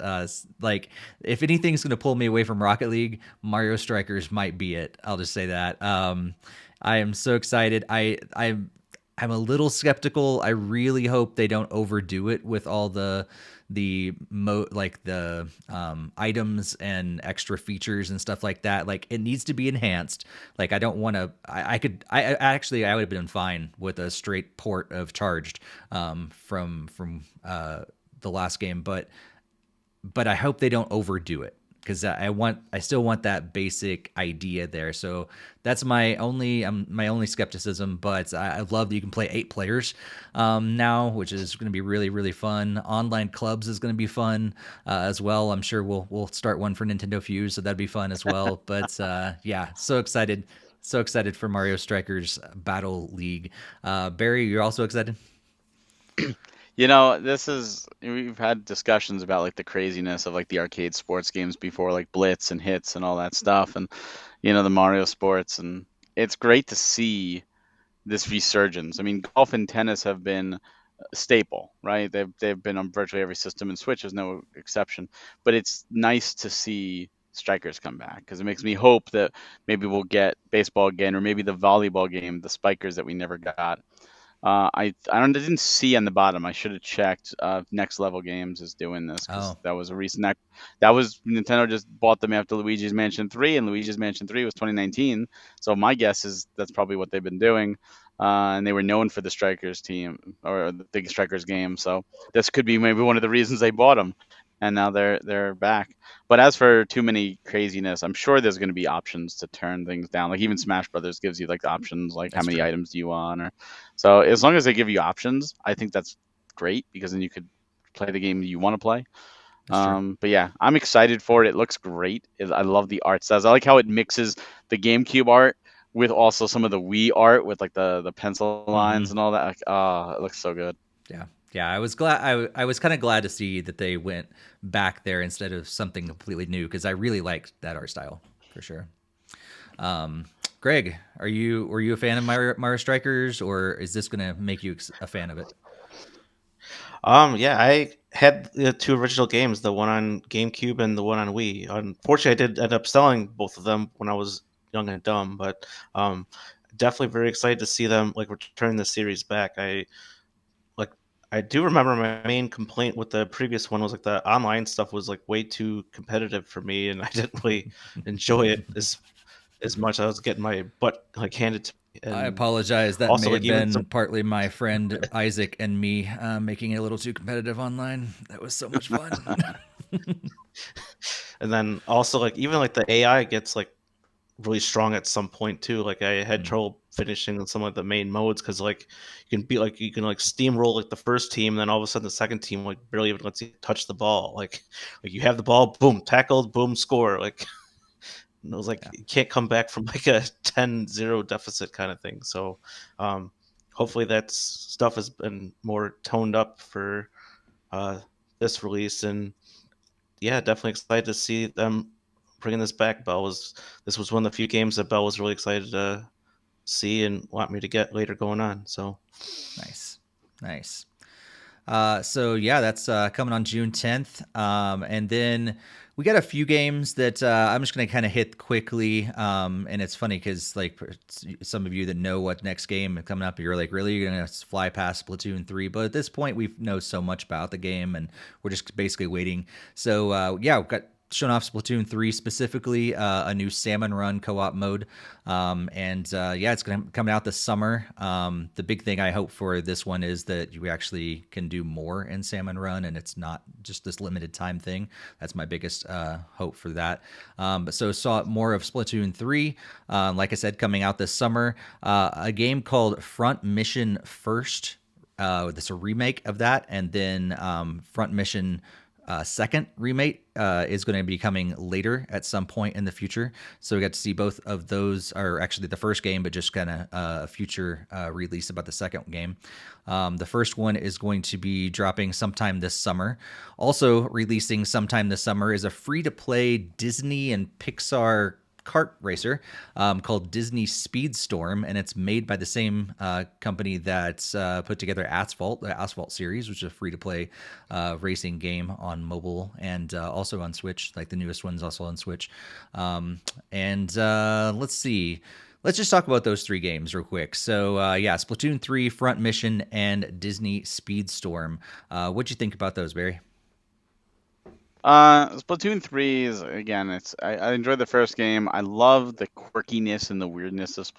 Like, if anything's going to pull me away from Rocket League, Mario Strikers might be it. I'll just say that. I am so excited. I'm a little skeptical. I really hope they don't overdo it with all the items and extra features and stuff like that. Like, it needs to be enhanced. Like, I don't want to. I would have been fine with a straight port of Charged from the last game, but I hope they don't overdo it, because I still want that basic idea there. So that's my only skepticism. But I love that you can play 8 players now, which is going to be really, really fun. Online clubs is going to be fun as well. I'm sure we'll start one for NintendoFuse, so that'd be fun as well. But yeah, so excited for Mario Strikers Battle League. Barry, you're also excited? We've had discussions about like the craziness of like the arcade sports games before, like Blitz and Hits and all that stuff, and the Mario sports, and it's great to see this resurgence. I mean, golf and tennis have been staple, right? They've been on virtually every system, and Switch is no exception. But it's nice to see strikers come back because it makes me hope that maybe we'll get baseball again, or maybe the volleyball game, the spikers that we never got. I didn't see on the bottom. I should have checked. Next Level Games is doing this because Oh, that was a recent that was Nintendo just bought them after Luigi's Mansion 3, and Luigi's Mansion 3 was 2019. So my guess is that's probably what they've been doing. And they were known for the Strikers team or the big Strikers game. So this could be maybe one of the reasons they bought them, and now they're back. But as for too many craziness, I'm sure there's going to be options to turn things down. Like even Smash Brothers gives you like the options, like how that's many true. items do you want, or so as long as they give you options, I think that's great because then you could play the game you want to play. That's true. But yeah, I'm excited for it. It looks great. I love the art styles. I like how it mixes the GameCube art with also some of the Wii art with like the pencil Hmm. lines and all that. Like, oh, it looks so good. Yeah. Yeah, I was glad. I was kind of glad to see that they went back there instead of something completely new because I really liked that art style for sure. Um, Greg, were you a fan of Mario Strikers, or is this going to make you a fan of it? Yeah, I had the two original games, the one on GameCube and the one on Wii. Unfortunately, I did end up selling both of them when I was young and dumb, but um, definitely very excited to see them like return the series back. Like I do remember my main complaint with the previous one was like the online stuff was like way too competitive for me, and I didn't really enjoy it as much. I was getting my butt like handed to me, I and apologize. That may also like have even some been partly my friend Isaac and me making it a little too competitive online. That was so much fun. and then also like even like the AI gets like really strong at some point too. Like I had Mm. trouble finishing some of the main modes because like you can like steamroll like the first team, and then all of a sudden the second team like barely even lets you touch the ball. Like you have the ball, boom, tackled, boom, score. Like it was like Yeah, you can't come back from like a 10-0 deficit kind of thing. So um, hopefully that stuff has been more toned up for uh, this release, and yeah, definitely excited to see them bringing this back. This was one of the few games that Bell was really excited to see and want me to get later going on. So nice, nice. So yeah, that's coming on June 10th, and then we got a few games that I'm just going to kind of hit quickly. And it's funny because like for some of you that know what next game is coming up, you're like, really, you're going to fly past Splatoon 3? But at this point, we know so much about the game, and we're just basically waiting. So yeah, we've got shown off Splatoon 3 specifically, a new Salmon Run co-op mode, and yeah, it's going to come out this summer. The big thing I hope for this one is that you actually can do more in Salmon Run, and it's not just this limited time thing. That's my biggest hope for that. But so saw more of Splatoon 3, like I said, coming out this summer. A game called Front Mission First. That's a remake of that, and then Front Mission second remake is going to be coming later at some point in the future. So we got to see both of those, or actually the first game, but just kind of a future release about the second game. The first one is going to be dropping sometime this summer. Also releasing sometime this summer is a free-to-play Disney and Pixar kart racer called Disney Speedstorm, and it's made by the same company that's put together Asphalt, the Asphalt series, which is a free-to-play racing game on mobile and also on Switch. Like the newest one's also on Switch. And let's see. Let's just talk about those three games real quick. So, yeah, Splatoon 3, Front Mission, and Disney Speedstorm. What'd you think about those, Barry? Splatoon 3 is again. I enjoyed the first game. I love the quirkiness and the weirdness of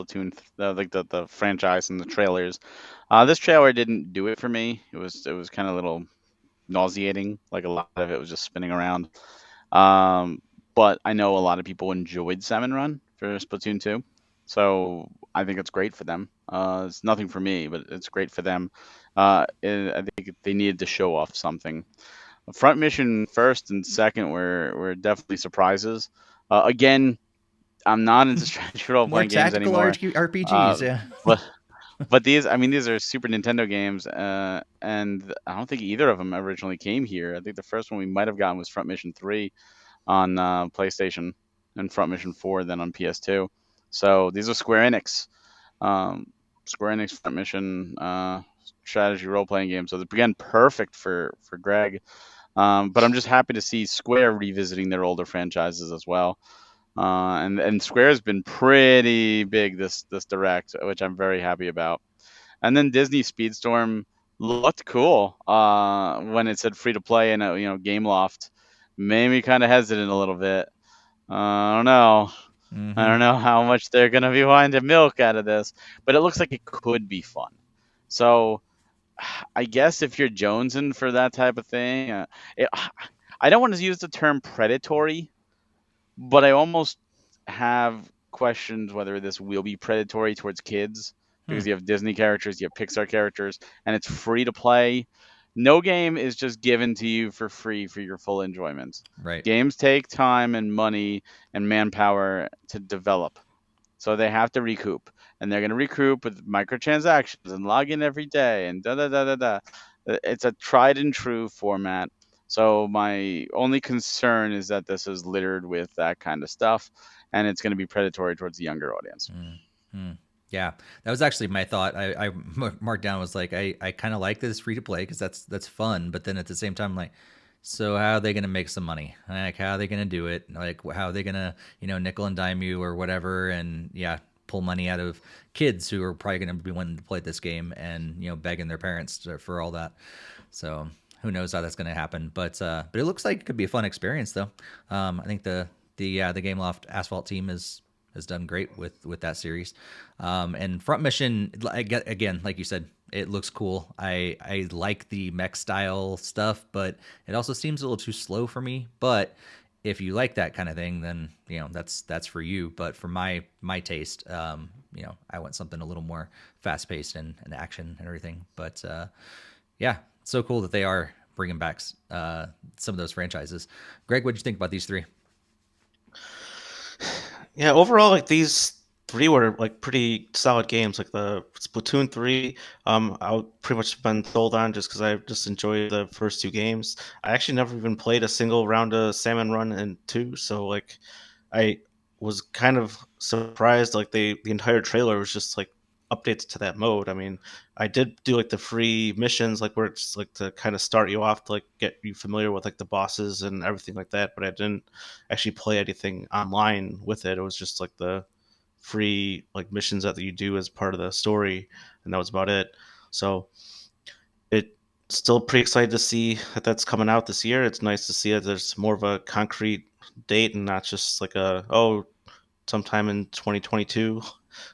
like the franchise and the trailers. This trailer didn't do it for me. It was kind of a little nauseating. Like a lot of it was just spinning around. Um, but I know a lot of people enjoyed Salmon Run for Splatoon 2, so I think it's great for them. It's nothing for me, but it's great for them. I think they needed to show off something. Front Mission first and second were definitely surprises. Again, I'm not into strategy role More playing games tactical anymore. RPGs, Uh, yeah. but but these are Super Nintendo games, and I don't think either of them originally came here. I think the first one we might have gotten was Front Mission 3 on PlayStation, and Front Mission 4 then on PS2. So these are Square Enix. Um, Square Enix Front Mission. strategy role playing game. So again, perfect for Greg. But I'm just happy to see Square revisiting their older franchises as well. And Square's been pretty big this direct, which I'm very happy about. And then Disney Speedstorm looked cool when it said free to play in a Game Loft. Made me kind of hesitant a little bit. I don't know. I don't know how much they're gonna be wanting to milk out of this, but it looks like it could be fun. So I guess if you're jonesing for that type of thing, I don't want to use the term predatory, but I almost have questions whether this will be predatory towards kids because you have Disney characters, you have Pixar characters, and it's free to play. No game is just given to you for free for your full enjoyment. Right. Games take time and money and manpower to develop. So they have to recoup. And they're going to recoup with microtransactions and log in every day and da da da da da. It's a tried and true format. So my only concern is that this is littered with that kind of stuff, and it's going to be predatory towards the younger audience. Yeah, that was actually my thought. I marked down was like I kind of like this free to play because that's fun, but then at the same time I'm like, so how are they going to make some money? Like how are they going to do it? Like how are they going to nickel and dime you or whatever? And yeah, pull money out of kids who are probably going to be wanting to play this game and begging their parents for all that. So who knows how that's going to happen? But it looks like it could be a fun experience though. I think the Gameloft Asphalt team has done great with that series. And Front Mission, again, like you said, it looks cool. I like the mech style stuff, but it also seems a little too slow for me. But if you like that kind of thing, then that's for you. But for my taste, I want something a little more fast paced and action and everything. But yeah, so cool that they are bringing back some of those franchises. Greg, what did you think about these three? Yeah, overall, like these three were like pretty solid games. Like the Splatoon 3, I've pretty much been sold on just because I just enjoyed the first two games. I actually never even played a single round of Salmon Run and 2, so like I was kind of surprised. Like the entire trailer was just like updates to that mode. I mean, I did do like the free missions, like where it's like to kind of start you off to like get you familiar with like the bosses and everything like that. But I didn't actually play anything online with it. It was just like the free like missions that you do as part of the story, and that was about it. So it still pretty excited to see that that's coming out this year. It's nice to see that there's more of a concrete date and not just like sometime in 2022.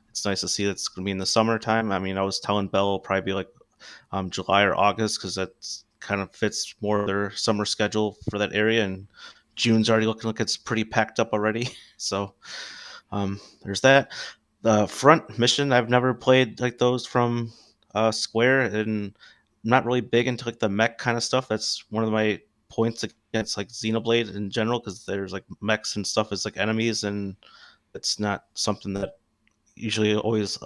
It's nice to see that's going to be in the summertime. I mean, I was telling Belle it'll probably be like July or August because that kind of fits more of their summer schedule for that area, and June's already looking like it's pretty packed up already. So there's that. The Front Mission, I've never played like those from Square, and I'm not really big into like the mech kind of stuff. That's one of my points against like Xenoblade in general, because there's like mechs and stuff as like enemies, and it's not something that usually always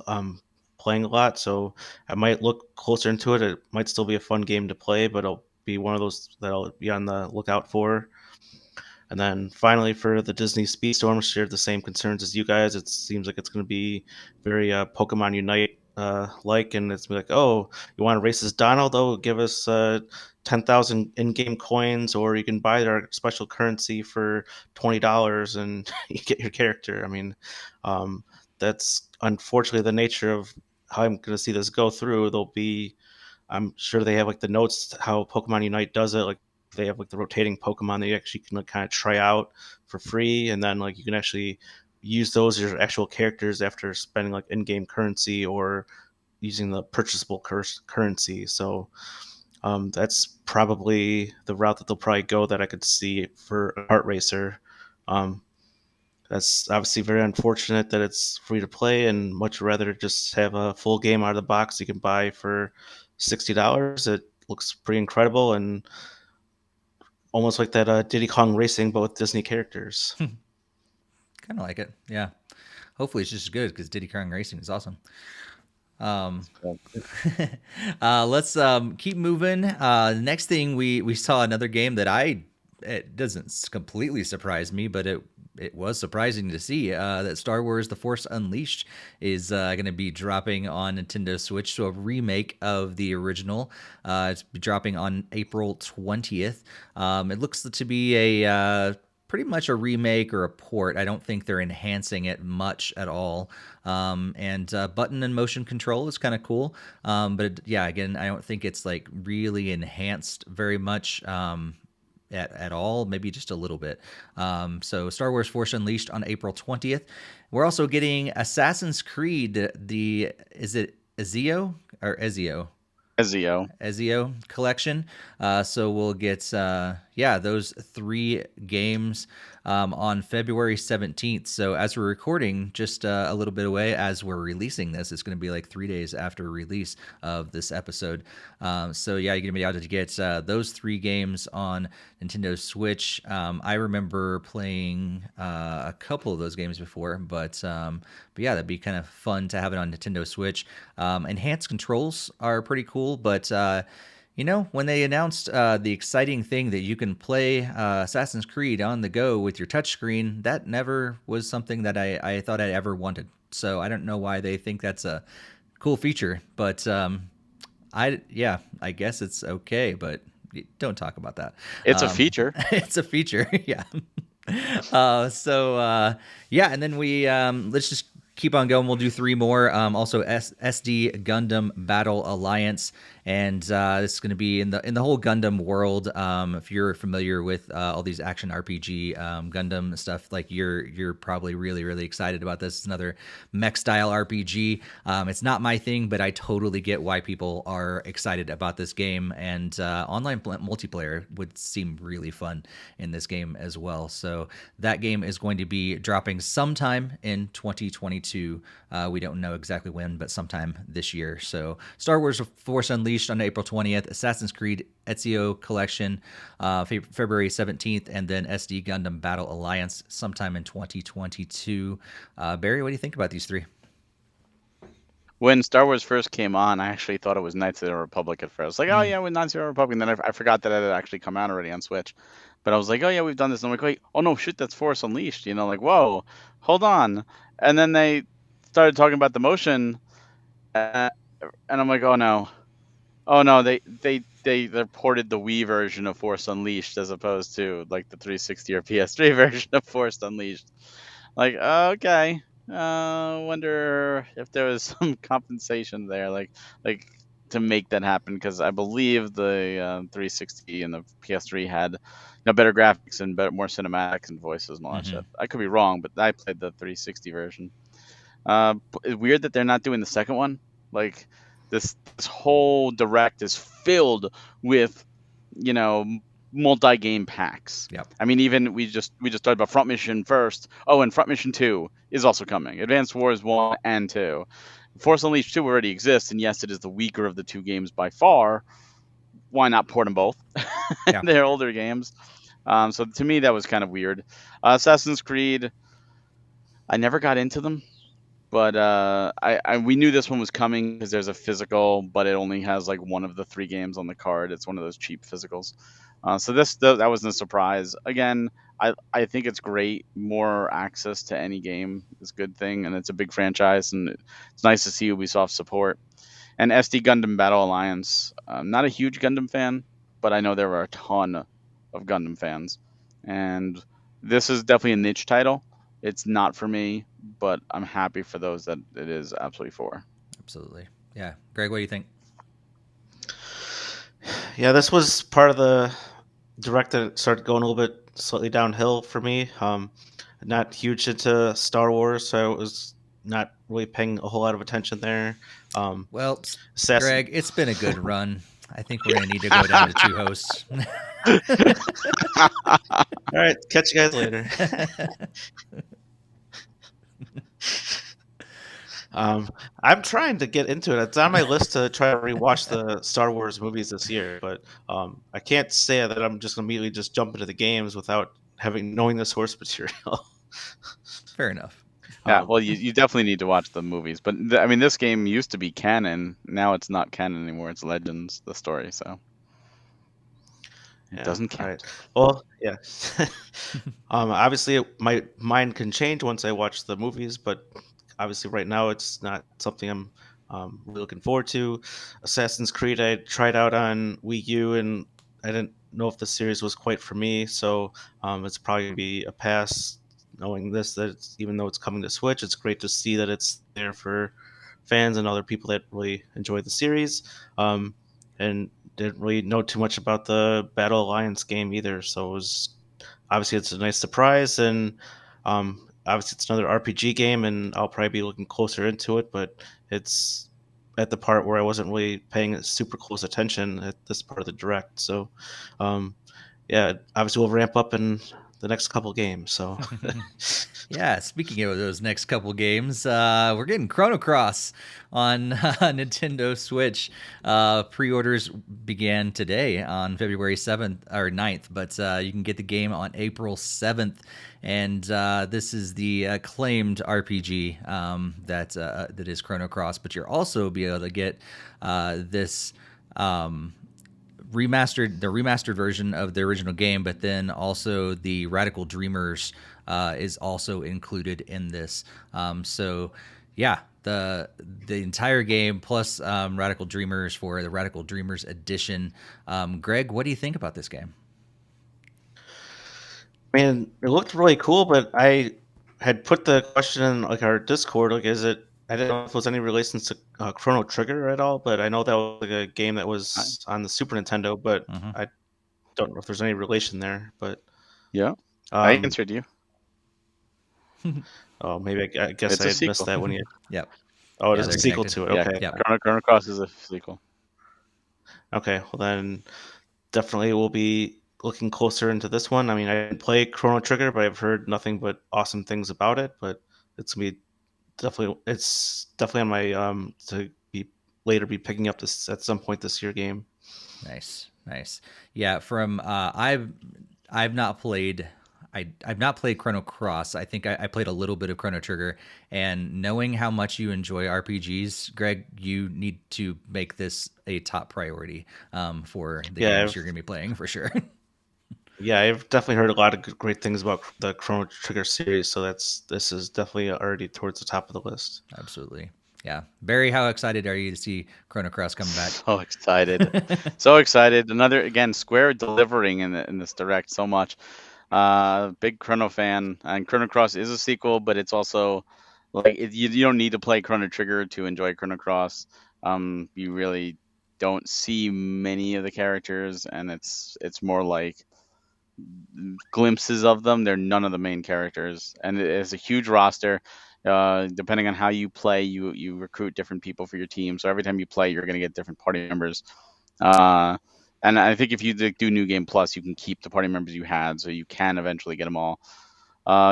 playing a lot. So I might look closer into it. It might still be a fun game to play, but it'll be one of those that I'll be on the lookout for. And then finally, for the Disney Speedstorm, shared the same concerns as you guys. It seems like it's going to be very Pokemon Unite like, and it's like, oh, you want to race as Donald? Oh, give us 10,000 in-game coins, or you can buy their special currency for $20 and you get your character. I mean, that's unfortunately the nature of how I'm going to see this go through. I'm sure they have like the notes how Pokemon Unite does it, like they have like the rotating Pokemon that you actually can like kind of try out for free, and then like you can actually use those as your actual characters after spending like in-game currency or using the purchasable currency. So that's probably the route that they'll probably go that I could see for a kart racer. That's obviously very unfortunate that it's free to play, and much rather just have a full game out of the box you can buy for $60. It looks pretty incredible and almost like that Diddy Kong Racing, but with Disney characters. Kind of like it, yeah. Hopefully it's just as good because Diddy Kong Racing is awesome. Let's keep moving. Next thing we saw another game that it doesn't completely surprise me, but it it was surprising to see that Star Wars: The Force Unleashed is going to be dropping on Nintendo Switch. So a remake of the original. It's dropping on April 20th. It looks to be a pretty much a remake or a port. I don't think they're enhancing it much at all. And button and motion control is kind of cool. Yeah, again, I don't think it's like really enhanced very much. At all, maybe just a little bit. So Star Wars Force Unleashed on April 20th. We're also getting Assassin's Creed, is it Ezio or Ezio? Ezio collection. So we'll get those 3 games on February 17th. So as we're recording, just a little bit away as we're releasing this, it's going to be like 3 days after release of this episode. So yeah, you're going to be able to get those 3 games on Nintendo Switch. I remember playing a couple of those games before, but yeah, that'd be kind of fun to have it on Nintendo Switch. Enhanced controls are pretty cool, but when they announced the exciting thing that you can play Assassin's Creed on the go with your touchscreen, that never was something that I thought I ever wanted. So I don't know why they think that's a cool feature, but I guess it's okay, but don't talk about that. It's a feature. It's a feature, yeah. And then we let's just keep on going. We'll do 3 more. Also, SD Gundam Battle Alliance, and this is going to be in the whole Gundam world. If you're familiar with all these action RPG Gundam stuff, like you're probably really excited about this. It's another mech style RPG. It's not my thing, but I totally get why people are excited about this game. And online multiplayer would seem really fun in this game as well. So that game is going to be dropping sometime in 2022. We don't know exactly when, but sometime this year. So Star Wars Force Unleashed on April 20th, Assassin's Creed Ezio Collection February 17th, and then SD Gundam Battle Alliance sometime in 2022. Barry, what do you think about these 3? When Star Wars first came on, I actually thought it was Knights of the Republic at first. Like, oh yeah, with Knights of the Republic. And then I forgot that it had actually come out already on Switch. But I was like, oh yeah, we've done this. And I'm like, wait, oh no, shit, that's Force Unleashed. Like, whoa, hold on. And then they started talking about the motion, and I'm like, oh no, they ported the Wii version of Force Unleashed as opposed to like the 360 or PS3 version of Force Unleashed. Like, okay. Wonder if there was some compensation there, like to make that happen, because I believe the 360 and the PS3 had better graphics and more cinematics and voices and all that shit. I could be wrong, but I played the 360 version. It's weird that they're not doing the second one. Like this whole direct is filled with multi-game packs. Yep. I mean, even we just talked about Front Mission first. Oh, and Front Mission 2 is also coming. Advanced Wars 1 and 2. Force Unleashed 2 already exists, and yes, it is the weaker of the 2 games by far. Why not port them both? Yeah. They're older games. So to me, that was kind of weird. Assassin's Creed, I never got into them. But we knew this one was coming because there's a physical, but it only has like one of the 3 games on the card. It's one of those cheap physicals. So that wasn't a surprise. Again, I think it's great. More access to any game is a good thing, and it's a big franchise, and it's nice to see Ubisoft support. And SD Gundam Battle Alliance, I'm not a huge Gundam fan, but I know there are a ton of Gundam fans. And this is definitely a niche title. It's not for me, but I'm happy for those that it is absolutely for. Absolutely. Yeah. Greg, what do you think? Yeah, this was part of the direct that started going a little bit slightly downhill for me. Not huge into Star Wars, so I was not really paying a whole lot of attention there. Well, Greg, it's been a good run. I think we're going to need to go down to 2 hosts. All right, catch you guys later. I'm trying to get into it. It's on my list to try to rewatch the Star Wars movies this year, but I can't say that I'm just immediately just jump into the games without knowing the source material. Fair enough. Yeah, well, you definitely need to watch the movies. But I mean, this game used to be canon. Now it's not canon anymore. It's Legends, the story. So. It Yeah. doesn't All right. count. Well, yeah. Obviously, my mind can change once I watch the movies, but obviously, right now, it's not something I'm really looking forward to. Assassin's Creed, I tried out on Wii U, and I didn't know if the series was quite for me, so it's probably gonna be a pass. Knowing this, that even though it's coming to Switch, it's great to see that it's there for fans and other people that really enjoy the series. And didn't really know too much about the Battle Alliance game either, so it was obviously it's a nice surprise, and obviously it's another RPG game, and I'll probably be looking closer into it, but it's at the part where I wasn't really paying super close attention at this part of the direct. So um, yeah, obviously we'll ramp up in the next couple games. So Yeah, speaking of those next couple games, we're getting Chrono Cross on Nintendo Switch. Pre-orders began today on February 7th or 9th, but you can get the game on April 7th. And this is the acclaimed RPG that is Chrono Cross, but you'll also be able to get this remastered version of the original game, but then also the Radical Dreamers is also included in this. So yeah, the entire game plus Radical Dreamers for the Radical Dreamers edition. Greg, what do you think about this game? man, it looked really cool, but I had put the question in like our Discord, like is it I didn't know if it was any relation to Chrono Trigger at all, but I know that was like a game that I, was on the Super Nintendo, but Mm-hmm. I don't know if there's any relation there. But yeah, I um, answered you. oh, maybe I guess It's I a had missed sequel. that one. Yeah. Yep. Oh, it Yeah, is a they're sequel connected. to it. Yeah, Okay. Yep. Chrono Cross is a sequel. Okay. Well, then definitely we'll be looking closer into this one. I mean, I didn't play Chrono Trigger, but I've heard nothing but awesome things about it. But it's definitely on my to be later be picking up this at some point this year game. Nice. Yeah, from I've not played I've not played Chrono Cross. I think I played a little bit of Chrono Trigger, and knowing how much you enjoy RPGs, Greg, you need to make this a top priority for the Yeah, games you're going to be playing for sure. I've definitely heard a lot of great things about the Chrono Trigger series, so this is definitely already towards the top of the list. Absolutely. Yeah. Barry, how excited are you to see Chrono Cross come back? So excited. So excited. Another, again, Square delivering in this direct so much. Big Chrono fan, and Chrono Cross is a sequel, but it's also like you don't need to play Chrono Trigger to enjoy Chrono Cross. You really don't see many of the characters, and it's more like glimpses of them. They're none of the main characters, and it's a huge roster. Depending on how you play, you recruit different people for your team. So every time you play, you're going to get different party members. Uh, and I think if you do New Game Plus, you can keep the party members you had, so you can eventually get them all.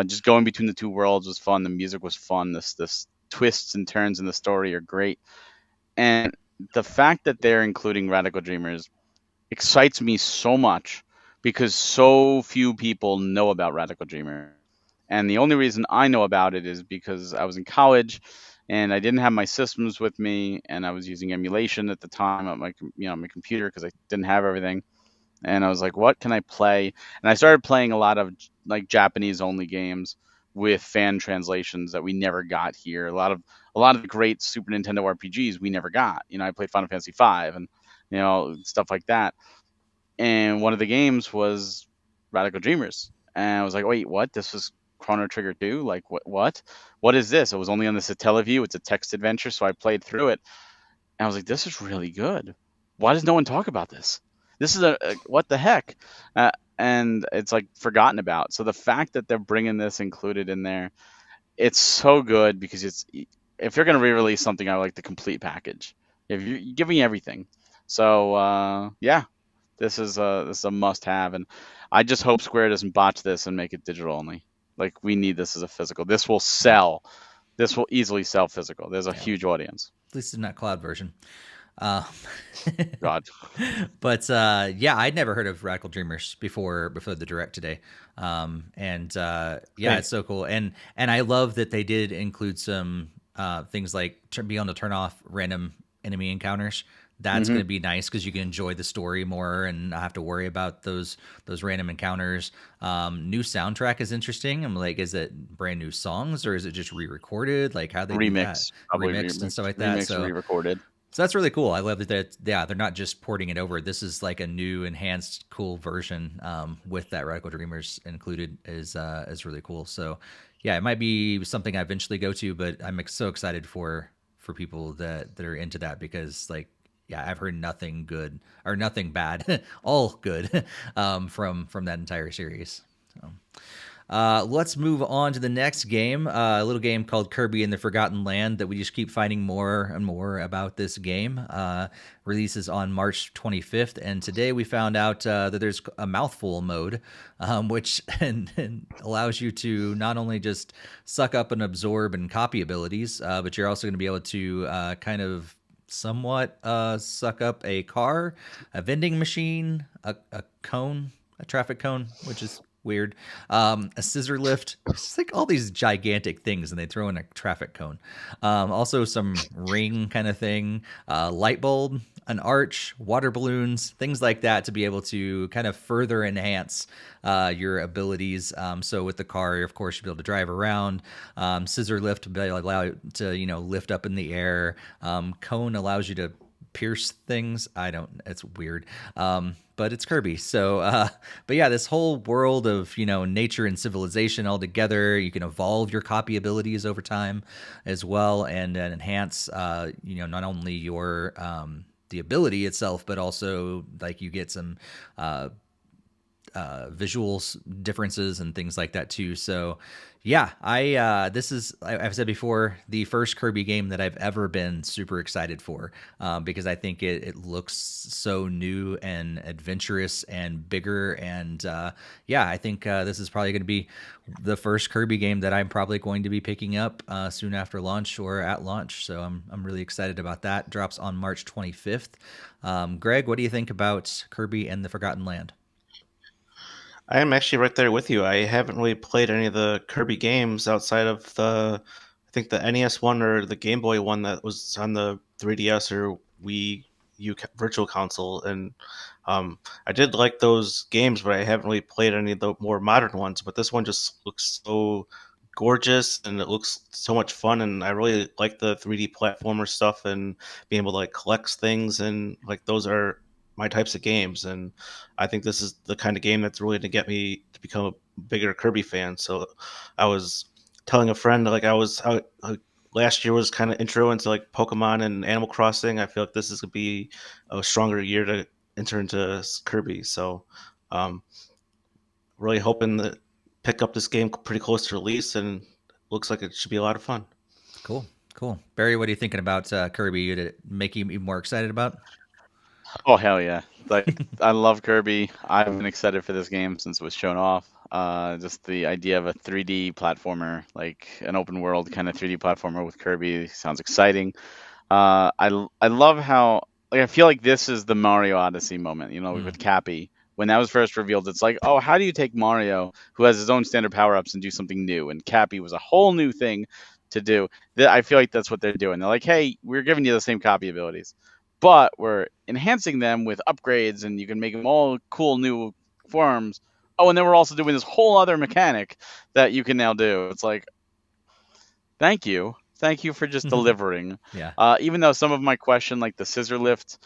Just going between the two worlds was fun. The music was fun. This twists and turns in the story are great, and the fact that they're including Radical Dreamers excites me so much because so few people know about Radical Dreamer. And the only reason I know about it is because I was in college and I didn't have my systems with me, and I was using emulation at the time on my computer because I didn't have everything. And I was like, what can I play? And I started playing a lot of like Japanese only games with fan translations that we never got here. A lot of the great Super Nintendo RPGs we never got. I played Final Fantasy V and stuff like that. And one of the games was Radical Dreamers. And I was like, wait, what? This was Chrono Trigger 2? Like, what is this? It was only on the Satellaview. It's a text adventure, so I played through it. And I was like, this is really good. Why does no one talk about this? This is what the heck? And it's like forgotten about. So the fact that they're bringing this included in there, it's so good because if you're going to re-release something, I like the complete package. If you're giving everything. So yeah, this is a must-have, and I just hope Square doesn't botch this and make it digital only. Like we need this as a physical. This will sell. This will easily sell physical. There's a huge audience. At least it's not cloud version. Uh, God. but yeah, I'd never heard of Radical Dreamers before the direct today. And yeah, it's so cool. And I love that they did include some things like being able to turn off random enemy encounters. That's going to be nice because you can enjoy the story more and not have to worry about those random encounters. New soundtrack is interesting. I'm like, is it brand new songs or is it just re-recorded? Like how they do that, Probably remixed and stuff like that. remix, re-recorded. So that's really cool. I love that. Yeah, they're not just porting it over. This is like a new, enhanced, cool version with that Radical Dreamers included. Is really cool. So yeah, it might be something I eventually go to, but I'm so excited for people that are into that because like yeah, I've heard nothing good or nothing bad, all good from that entire series. So. Let's move on to the next game, a little game called Kirby and the Forgotten Land that we just keep finding more and more about this game. Releases on March 25th, and today we found out that there's a mouthful mode, which and allows you to not only just suck up and absorb and copy abilities, but you're also going to be able to kind of somewhat suck up a car, a vending machine, a cone, a traffic cone, which is weird. A scissor lift. It's like all these gigantic things, and they throw in a traffic cone. Also, some ring kind of thing, light bulb, an arch, water balloons, things like that to be able to kind of further enhance your abilities. So with the car, of course, you'll be able to drive around. Scissor lift will allow you to lift up in the air. Cone allows you to pierce things. It's weird. But it's Kirby. So, but yeah, this whole world of, nature and civilization all together, you can evolve your copy abilities over time as well and enhance, not only your, the ability itself, but also like you get some, visuals differences and things like that too. So yeah, this is, I've said before, the first Kirby game that I've ever been super excited for, because I think it looks so new and adventurous and bigger. And yeah, I think this is probably going to be the first Kirby game that I'm probably going to be picking up soon after launch or at launch. So I'm really excited about that. Drops on March 25th. Greg, what do you think about Kirby and the Forgotten Land? I am actually right there with you. I haven't really played any of the Kirby games outside of I think the NES one or the Game Boy one that was on the 3DS or Wii U Virtual Console, and I did like those games, but I haven't really played any of the more modern ones. But this one just looks so gorgeous and it looks so much fun, and I really like the 3D platformer stuff and being able to like collect things, and like those are my types of games, and I think this is the kind of game that's really to get me to become a bigger Kirby fan. So I was telling a friend like last year was kind of intro into like Pokemon and Animal Crossing. I feel like this is gonna be a stronger year to enter into Kirby. So really hoping to pick up this game pretty close to release, and looks like it should be a lot of fun. Cool. Barry, what are you thinking about Kirby? Did it make you even more excited about? Oh hell yeah! Like I love Kirby. I've been excited for this game since it was shown off. Just the idea of a 3D platformer, like an open world kind of 3D platformer with Kirby, sounds exciting. I love how like I feel like this is the Mario Odyssey moment. With Cappy. When that was first revealed, it's like, oh, how do you take Mario, who has his own standard power-ups, and do something new? And Cappy was a whole new thing to do. I feel like that's what they're doing. They're like, hey, we're giving you the same copy abilities, but we're enhancing them with upgrades, and you can make them all cool new forms. Oh, and then we're also doing this whole other mechanic that you can now do. It's like, thank you for just delivering. Yeah. Even though some of my question, like the scissor lift,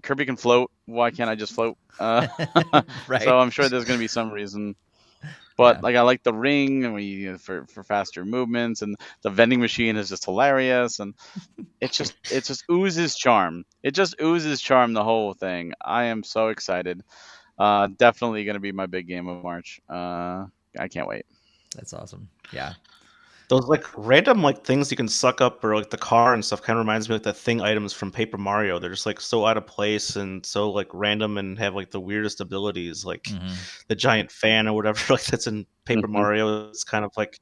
Kirby can float. Why can't I just float? Right. So I'm sure there's going to be some reason. But like I like the ring and for faster movements, and the vending machine is just hilarious, and it just oozes charm. It just oozes charm, the whole thing. I am so excited. Definitely going to be my big game of March. I can't wait. That's awesome. Yeah. Those like random like things you can suck up, or like the car and stuff, kind of reminds me of like the thing items from Paper Mario. They're just like so out of place and so like random and have like the weirdest abilities, like the giant fan or whatever like that's in Paper Mario. It's kind of like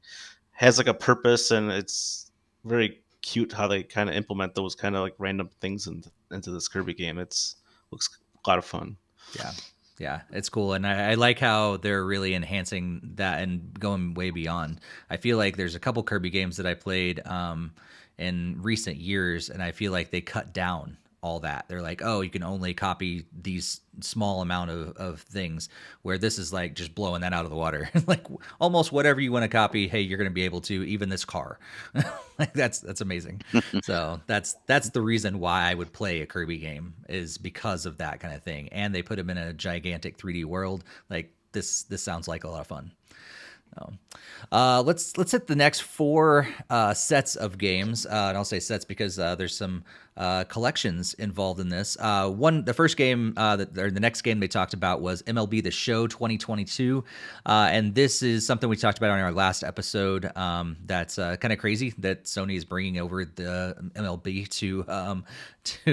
has like a purpose, and it's very cute how they kind of implement those kind of like random things into this Kirby game. Looks a lot of fun. Yeah, it's cool. And I like how they're really enhancing that and going way beyond. I feel like there's a couple Kirby games that I played in recent years, and I feel like they cut down all that. They're like, oh, you can only copy these small amount of things, where this is like just blowing that out of the water. Like almost whatever you want to copy, hey, you're going to be able to, even this car. Like that's amazing. So that's the reason why I would play a Kirby game, is because of that kind of thing. And they put them in a gigantic 3D world. Like this sounds like a lot of fun. Let's hit the next four sets of games, and I'll say sets because there's some collections involved in this. The first game, the next game they talked about was MLB The Show 2022, and this is something we talked about on our last episode. That's kind of crazy that Sony is bringing over the MLB to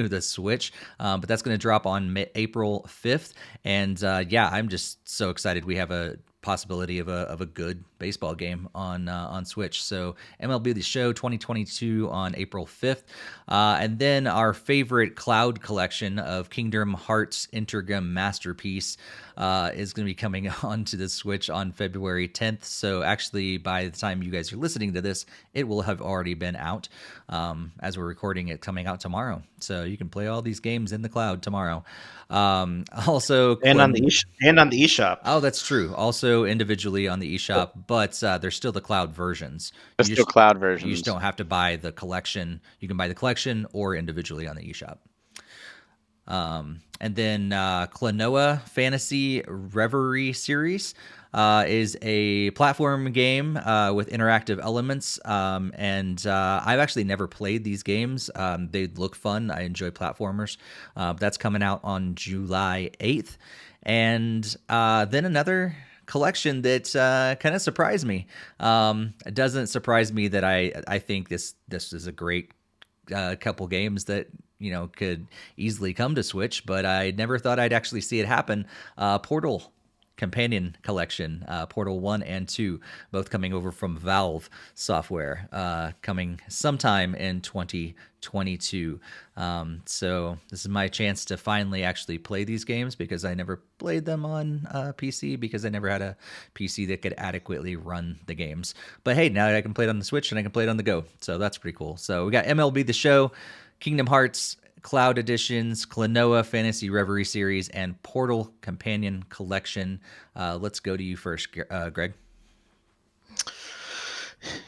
the Switch, but that's going to drop on April 5th, and yeah, I'm just so excited. We have a possibility of a good baseball game on Switch. So MLB The Show 2022 on April 5th. And then our favorite cloud collection of Kingdom Hearts Intergame Masterpiece is going to be coming onto the Switch on February 10th. So actually, by the time you guys are listening to this, it will have already been out. As we're recording it, coming out tomorrow. So you can play all these games in the cloud tomorrow. Also, and on the eShop. Oh, that's true. Also individually on the eShop, but there's still the cloud versions. There's still cloud versions. You just don't have to buy the collection. You can buy the collection or individually on the eShop. And then Klonoa Fantasy Reverie series is a platform game with interactive elements. And I've actually never played these games. They look fun. I enjoy platformers. That's coming out on July 8th. And then another collection that kind of surprised me. It doesn't surprise me that I think this is a great couple games that could easily come to Switch, but I never thought I'd actually see it happen. Portal Companion Collection, Portal 1 and 2, both coming over from Valve Software, coming sometime in 2022. So this is my chance to finally actually play these games, because I never played them on PC, because I never had a PC that could adequately run the games. But hey, now I can play it on the Switch and I can play it on the go. So that's pretty cool. So we got MLB The Show, Kingdom Hearts Cloud Editions, Klonoa Fantasy Reverie Series, and Portal Companion Collection. Let's go to you first, Greg.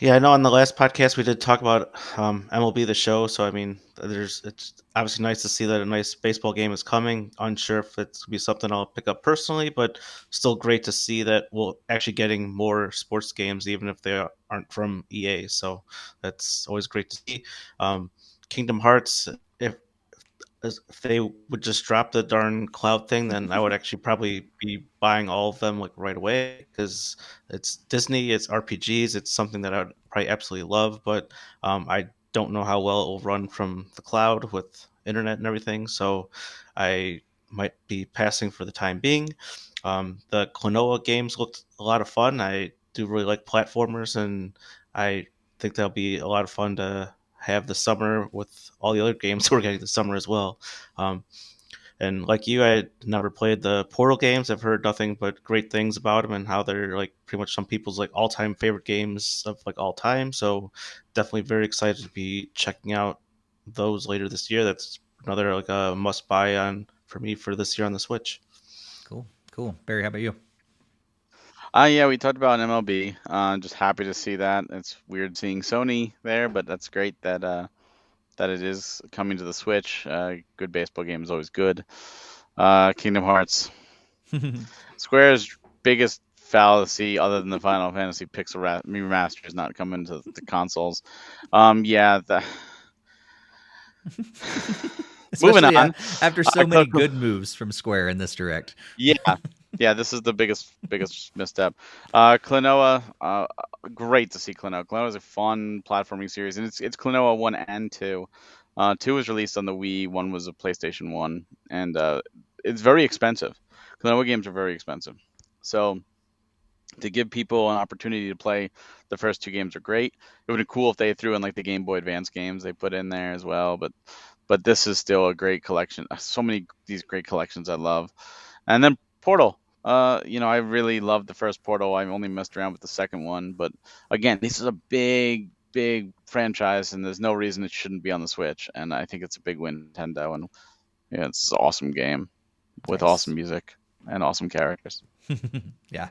Yeah, I know on the last podcast we did talk about MLB The Show, so I mean, it's obviously nice to see that a nice baseball game is coming. Unsure if it's going to be something I'll pick up personally, but still great to see that we're actually getting more sports games, even if they aren't from EA, so that's always great to see. Kingdom Hearts, if they would just drop the darn cloud thing, then I would actually probably be buying all of them like right away, because it's Disney, it's RPGs, it's something that I would probably absolutely love, but I don't know how well it will run from the cloud with internet and everything, so I might be passing for the time being. The Klonoa games looked a lot of fun. I do really like platformers, and I think that'll be a lot of fun to have the summer with all the other games we're getting this summer as well. And like you, I never played the Portal games. I've heard nothing but great things about them, and how they're like pretty much some people's like all-time favorite games of like all time. So definitely very excited to be checking out those later this year. That's another like a must buy on for me for this year on the Switch. Cool. Barry, how about you? Yeah, we talked about MLB. Just happy to see that. It's weird seeing Sony there, but that's great that it is coming to the Switch. Good baseball game is always good. Kingdom Hearts. Square's biggest fallacy, other than the Final Fantasy Pixel remaster, is not coming to the consoles. Moving on. After so many good moves from Square in this direct. Yeah, this is the biggest misstep. Klonoa, great to see Klonoa. Klonoa is a fun platforming series, and it's Klonoa 1 and 2. 2 was released on the Wii, 1 was a PlayStation 1, and it's very expensive. Klonoa games are very expensive. So to give people an opportunity to play the first 2 games are great. It would be cool if they threw in like the Game Boy Advance games they put in there as well, but this is still a great collection. So many these great collections I love. And then Portal. I really loved the first Portal. I only messed around with the second one, but again, this is a big big franchise, and there's no reason it shouldn't be on the Switch. And I think it's a big win, Nintendo. And yeah, it's an awesome game with Nice. awesome music and awesome characters. Yeah.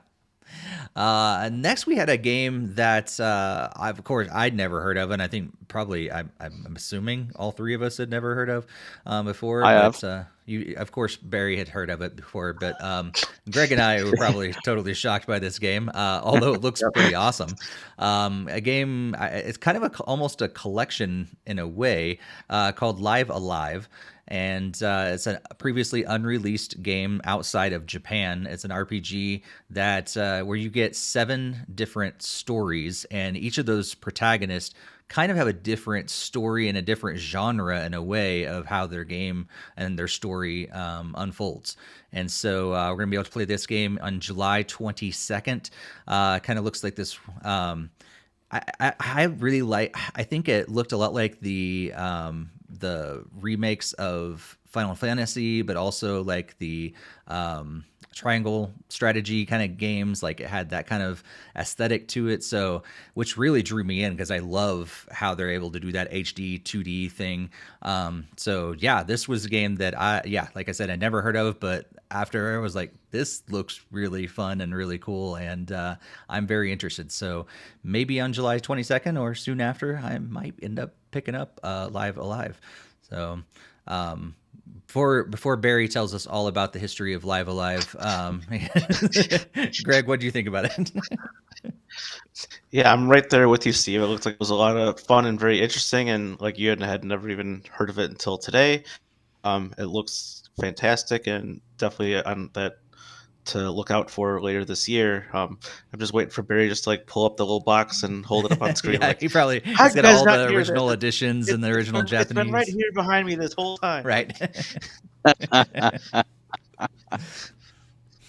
Next, we had a game that of course, I'd never heard of, and I think probably I'm assuming all three of us had never heard of before. I But have. you, of course, Barry had heard of it before. But Greg and I were probably totally shocked by this game, although it looks pretty awesome. A game, it's kind of almost a collection in a way, called Live Alive. And it's a previously unreleased game outside of Japan. It's an RPG that where you get 7 different stories, and each of those protagonists kind of have a different story and a different genre in a way of how their game and their story unfolds. And so we're going to be able to play this game on July 22nd. Kind of looks like this. I really like. I think it looked a lot like the remakes of Final Fantasy, but also like the triangle strategy kind of games. Like it had that kind of aesthetic to it, so which really drew me in because I love how they're able to do that HD 2D thing. So yeah, this was a game that like I said, I never heard of, but after I was like, this looks really fun and really cool, and I'm very interested. So maybe on July 22nd or soon after, I might end up picking up Live Alive. So before Barry tells us all about the history of Live Alive, Greg, what do you think about it? Yeah, I'm right there with you, Steve. It looks like it was a lot of fun and very interesting, and like you had never even heard of it until today. It looks fantastic, and definitely on that to look out for later this year. I'm just waiting for Barry just to like pull up the little box and hold it up on screen. Yeah, Like, he's how'd you got guys all not the hear this? original editions and the original It's been right Japanese. here behind me this whole time. Right.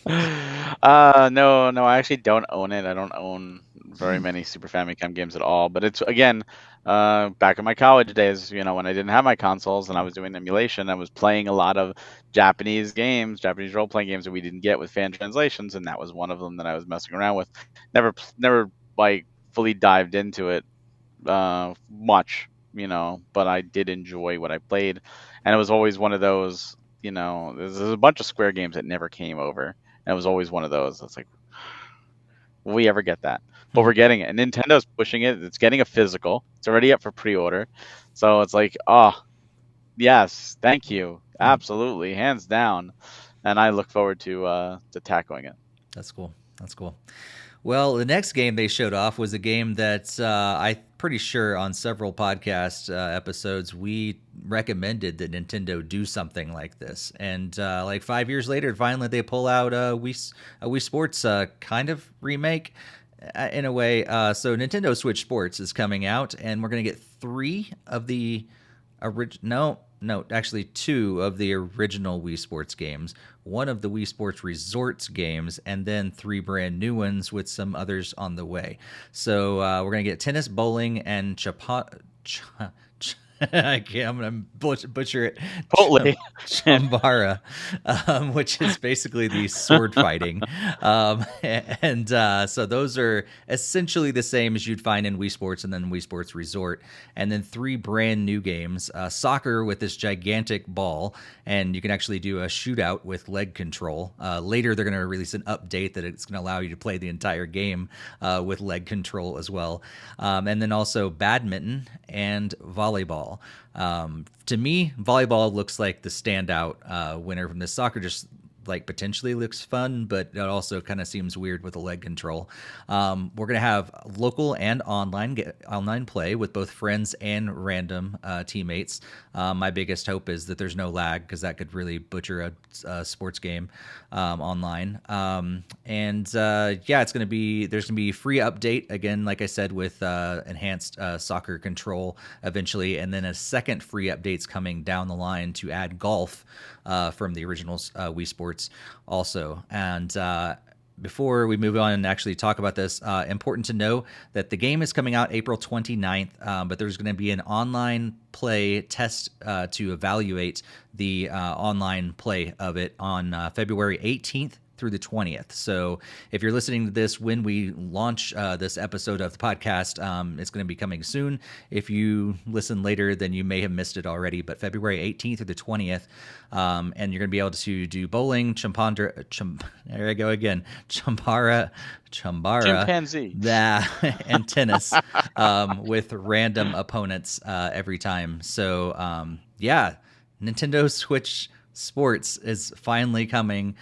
No, I actually don't own it. I don't own very many Super Famicom games at all. But it's again, back in my college days, when I didn't have my consoles and I was doing emulation, I was playing a lot of Japanese games, Japanese role-playing games that we didn't get with fan translations, and that was one of them that I was messing around with. Never like fully dived into it much, but I did enjoy what I played, and it was always one of those. There's a bunch of Square games that never came over. And it was always one of those. It's like, will we ever get that? But we're getting it. And Nintendo's pushing it. It's getting a physical. It's already up for pre-order. So it's like, oh, yes, thank you. Absolutely, hands down. And I look forward to tackling it. That's cool. That's cool. Well, the next game they showed off was a game that I'm pretty sure on several podcast episodes we recommended that Nintendo do something like this. And like 5 years later, finally they pull out a Wii Sports kind of remake in a way. So Nintendo Switch Sports is coming out, and we're going to get 3 of the original. No, actually 2 of the original Wii Sports games, 1 of the Wii Sports Resorts games, and then 3 brand new ones with some others on the way. So we're going to get tennis, bowling, and I'm going to butcher it. Chipotle. Chambara, which is basically the sword fighting. So those are essentially the same as you'd find in Wii Sports and then Wii Sports Resort. And then 3 brand new games. Soccer with this gigantic ball, and you can actually do a shootout with leg control. Later, they're going to release an update that it's going to allow you to play the entire game with leg control as well. And then also badminton and volleyball. To me, volleyball looks like the standout winner from this. Soccer just like potentially looks fun, but it also kind of seems weird with the leg control. We're gonna have local and online play with both friends and random teammates. My biggest hope is that there's no lag, because that could really butcher a sports game online. It's gonna be there's gonna be free update again, like I said, with enhanced soccer control eventually, and then a second free update's coming down the line to add golf from the original Wii Sports also. And before we move on and actually talk about this, important to know that the game is coming out April 29th, but there's going to be an online play test to evaluate the online play of it on February 18th through the 20th. So if you're listening to this when we launch this episode of the podcast, it's going to be coming soon. If you listen later, then you may have missed it already. But February 18th through the 20th, and you're going to be able to do bowling, there I go again, Chambara, Chimpanzee. and tennis with random opponents every time. So yeah, Nintendo Switch Sports is finally coming.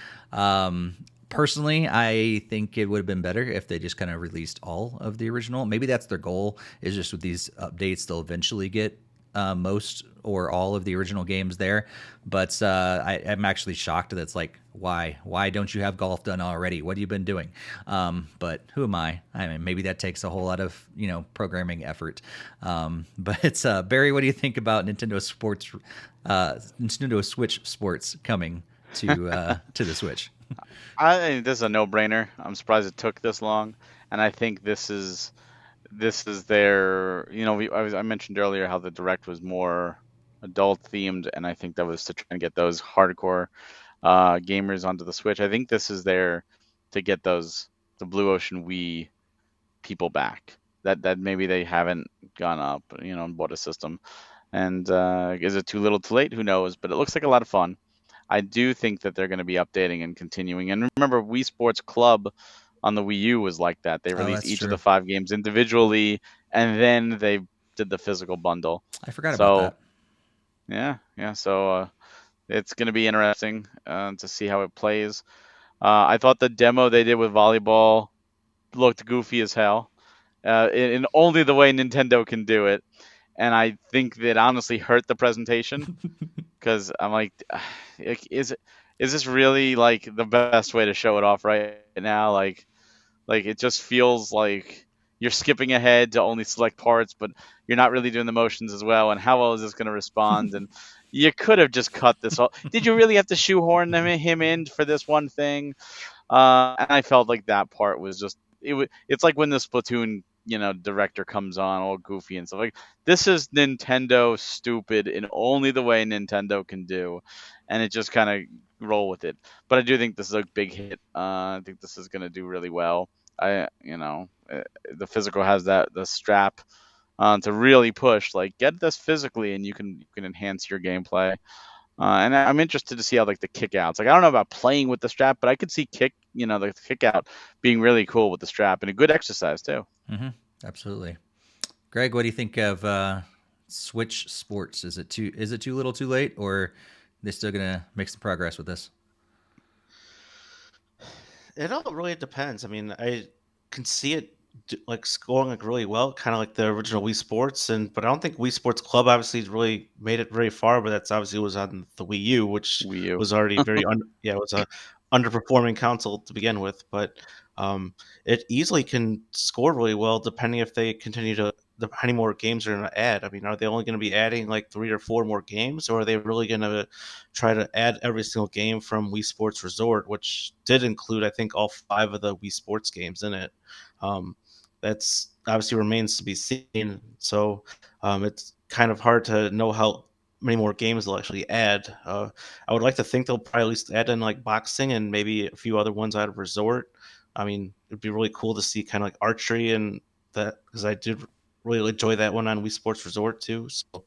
Personally, I think it would have been better if they just kind of released all of the original. Maybe that's their goal, is just with these updates, they'll eventually get most or all of the original games there. But I'm actually shocked that it's like, why don't you have golf done already? What have you been doing? But who am I? I mean, maybe that takes a whole lot of, programming effort. But it's Barry, what do you think about Nintendo Switch Sports coming to the Switch? I think this is a no-brainer. I'm surprised it took this long, and I think this is their. I mentioned earlier how the direct was more adult themed, and I think that was to try and get those hardcore gamers onto the Switch. I think this is there to get the Blue Ocean Wii people back. That maybe they haven't gone up, and bought a system. And is it too little, too late? Who knows? But it looks like a lot of fun. I do think that they're going to be updating and continuing. And remember, Wii Sports Club on the Wii U was like that. They released each of the 5 games individually, and then they did the physical bundle. I forgot about that. Yeah. So it's going to be interesting to see how it plays. I thought the demo they did with volleyball looked goofy as hell, in only the way Nintendo can do it. And I think that honestly hurt the presentation. Because I'm like, is this really like the best way to show it off right now? Like it just feels like you're skipping ahead to only select parts, but you're not really doing the motions as well. And how well is this going to respond? And you could have just cut this off. Did you really have to shoehorn him in for this one thing? And I felt like that part was just it's like when the Splatoon director comes on all goofy and stuff. Like, this is Nintendo stupid in only the way Nintendo can do, and it just kind of roll with it. But I do think this is a big hit. I think this is going to do really well. The physical has the strap to really push. Like, get this physically, and you can enhance your gameplay. And I'm interested to see how the kick outs. Like, I don't know about playing with the strap, but I could see the kick out being really cool with the strap and a good exercise too. Mm-hmm. Absolutely. Greg, what do you think of Switch Sports? Is it too little, too late, or are they still gonna make some progress with this? It all really depends. I mean, I can see it scoring really well, kind of like the original Wii Sports, but I don't think Wii Sports Club obviously really made it very far. But that's obviously was on the Wii U, which was already very it was a underperforming console to begin with. But it easily can score really well, depending if they continue to how many more games are going to add. I mean, are they only going to be adding like 3 or 4 more games, or are they really going to try to add every single game from Wii Sports Resort, which did include, I think, all 5 of the Wii Sports games in it? That's obviously remains to be seen. So it's kind of hard to know how many more games they'll actually add. I would like to think they'll probably at least add in like boxing and maybe a few other ones out of Resort. I mean, it'd be really cool to see kind of like archery and that, because I did really enjoy that one on Wii Sports Resort too. So,